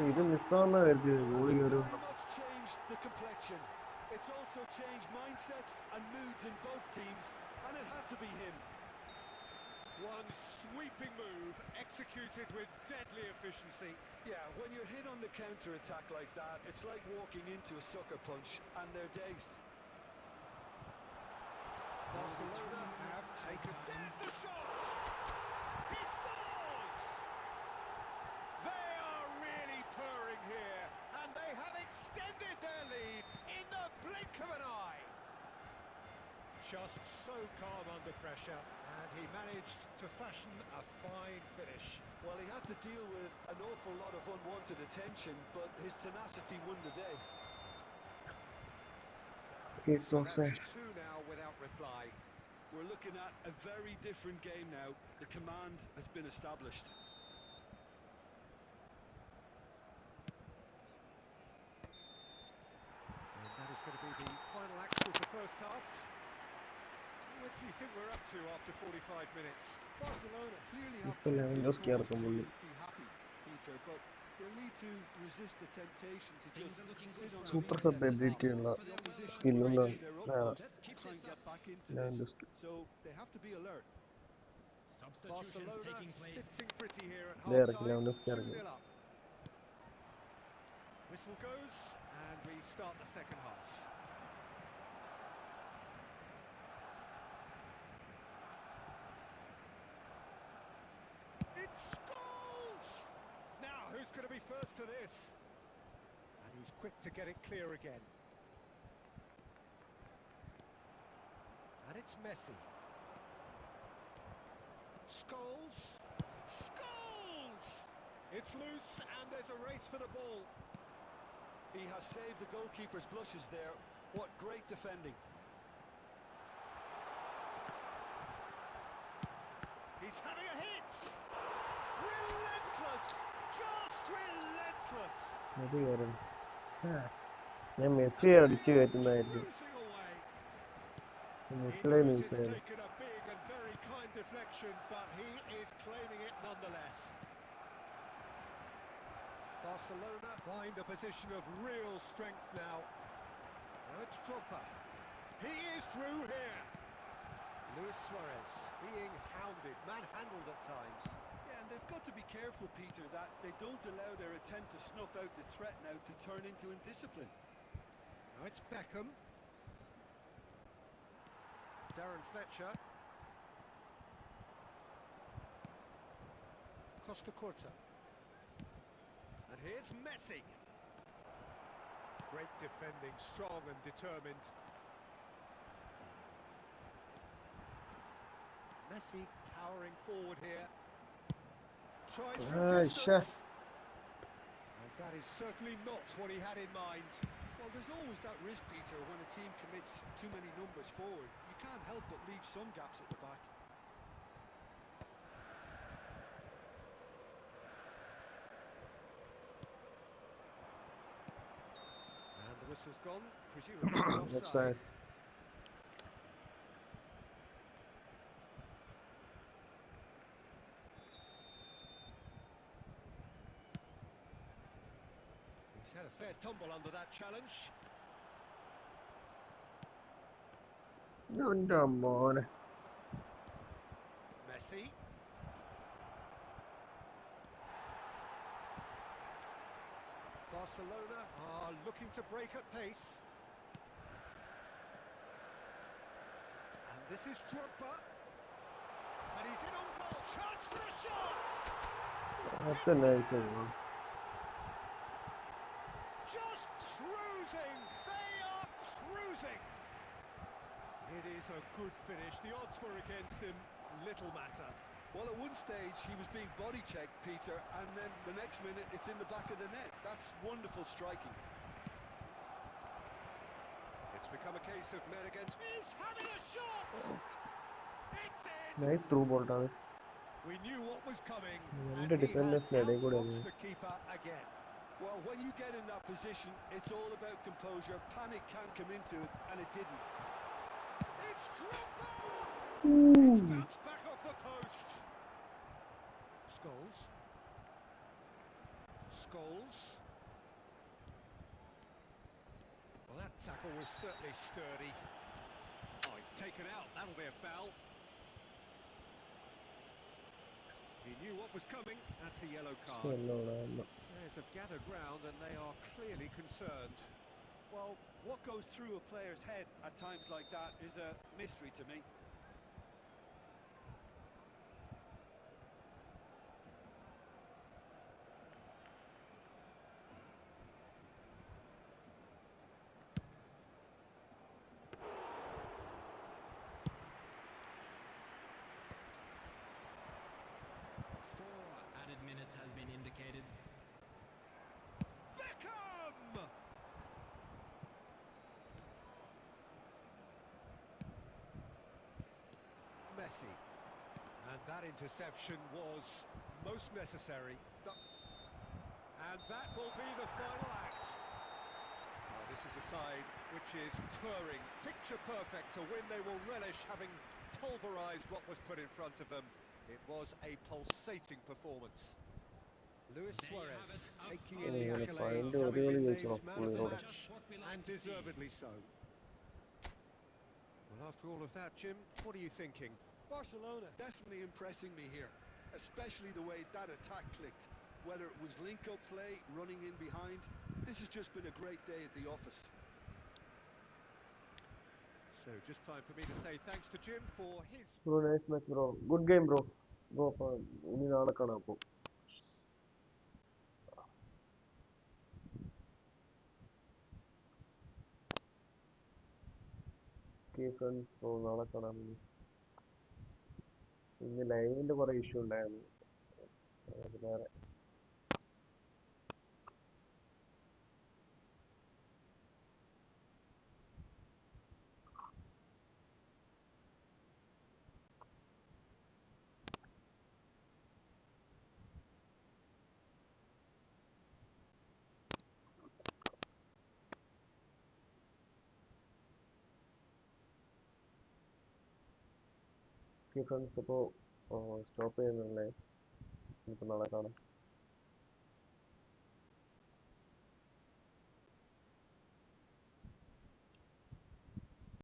ഇത് മിസ്സാന്നാ കരുതിയത് goalie That's കയറി very much changed the complexion. It's also changed mindsets and moods in both teams, and it had to be him. One sweeping move, executed with deadly efficiency. Yeah, when you're hit on the counter-attack like that, it's like walking into a sucker punch, and they're dazed. Barcelona have taken... There's the shot! He scores! They are really purring here, and they have extended their lead in the blink of an eye. Just so calm under pressure, and he managed to fashion a fine finish. Well, he had to deal with an awful lot of unwanted attention, but his tenacity won the day. It's offside. That's two now without reply. We're looking at a very different game now. The command has been established. And that is going to be the final action of the first half. What do you think we're up to after 45 minutes? Barcelona clearly have ഇപ്പോൾ Lewandowski ഇറക്കും പുള്ളി. be happy, Peter, but they'll need to resist the temptation to just sit on super the sub ability ഉള്ള the opposition സ്കില്ലുള്ള doing their utmost to try and get back into this. Lewandowski. So they have to be alert. Substitutions Barcelona taking place. sitting pretty here at They ഇറക്കി half-time. Lewandowski ഇറക്കി. 2-0 up. Whistle goes, and we start the second half. It's goals! Now, who's going to be first to this? And he's quick to get it clear again. And it's Messi. Scholes! Scholes! It's loose, and there's a race for the ball. He has saved the goalkeeper's blushes there. What great defending. He's having a hit! Relentless! Just relentless! അത് കയറണം. ഞാൻ Messi അടിച്ചു കയറ്റുന്നതായിരിക്കും. Cruising away. He Muslim knows it's means taken a big and very kind deflection, but he is claiming it nonetheless. Barcelona find a position of real strength now. Now it's Drogba. He is through here. Luis Suarez being hounded, manhandled at times. Yeah, and they've got to be careful, Peter, that they don't allow their attempt to snuff out the threat now to turn into indiscipline. Now it's Beckham. Darren Fletcher. Costa Curta. And here's Messi. Great defending, strong and determined. Messi powering forward here. Tries from distance. And that is certainly not what he had in mind. Well, there's always that risk, Peter, when a team commits too many numbers forward. You can't help but leave some gaps at the back. And the whistle's gone, presumably offside. offside. He's had a fair tumble under that challenge. എൻ്റെ മോനെ. Messi. Barcelona are looking to break at pace. And this is Drogba. And he's in on goal. Chance for a shot! That's a nice one. Just cruising. They are cruising. It is a good finish. The odds were against him. Little matter. Well, at one stage he was being body checked, Peter, and then the next minute it's in the back of the net. That's wonderful striking. It's become a case of men against... He's having a shot! It's in! Nice through ball ആണ്. We knew what was coming, and രണ്ട് he has ഡിഫൻഡേഴ്സിന്റെ ഇടയിൽ കൂടെ outfoxed the keeper again. Well, when you get in that position, it's all about composure. Panic can't come into it, and it didn't. It's Drogba! It's bounced back off the post. Scholes. Scholes. Well, that tackle was certainly sturdy. Oh, it's taken out. That'll be a foul. He knew what was coming. That's a yellow card. Players have gathered round and they are clearly concerned. Well, what goes through a player's head at times like that is a mystery to me. Messi. And that interception was most necessary. And that will be the final act. Oh, this is a side which is purring, picture perfect, to win they will relish, having pulverised what was put in front of them. It was a pulsating performance. Luis Suarez taking in the accolades, having been named man of the match, and deservedly so. Well, after all of that, Jim, what are you thinking? Barcelona definitely impressing me here, especially the way that attack clicked. Whether it was link-up play, running in behind, this has just been a great day at the office. So, just time for me to say thanks to Jim for his... Bro, nice match, bro. Good game, bro. Bro, ഇനി നാളെ കാണാം അപ്പോൾ. Okay, friends, so നാളെ കാണാം. ഇന്ന് ലൈവിൻ്റെ കുറേ issue ഉണ്ടായിരുന്നു. അത് വേറെ. ഓക്കെ ഫ്രണ്ട്സ്, ഇപ്പോൾ സ്റ്റോപ്പ് ചെയ്യുന്നല്ലേ. നമുക്ക് നാളെ കാണാം.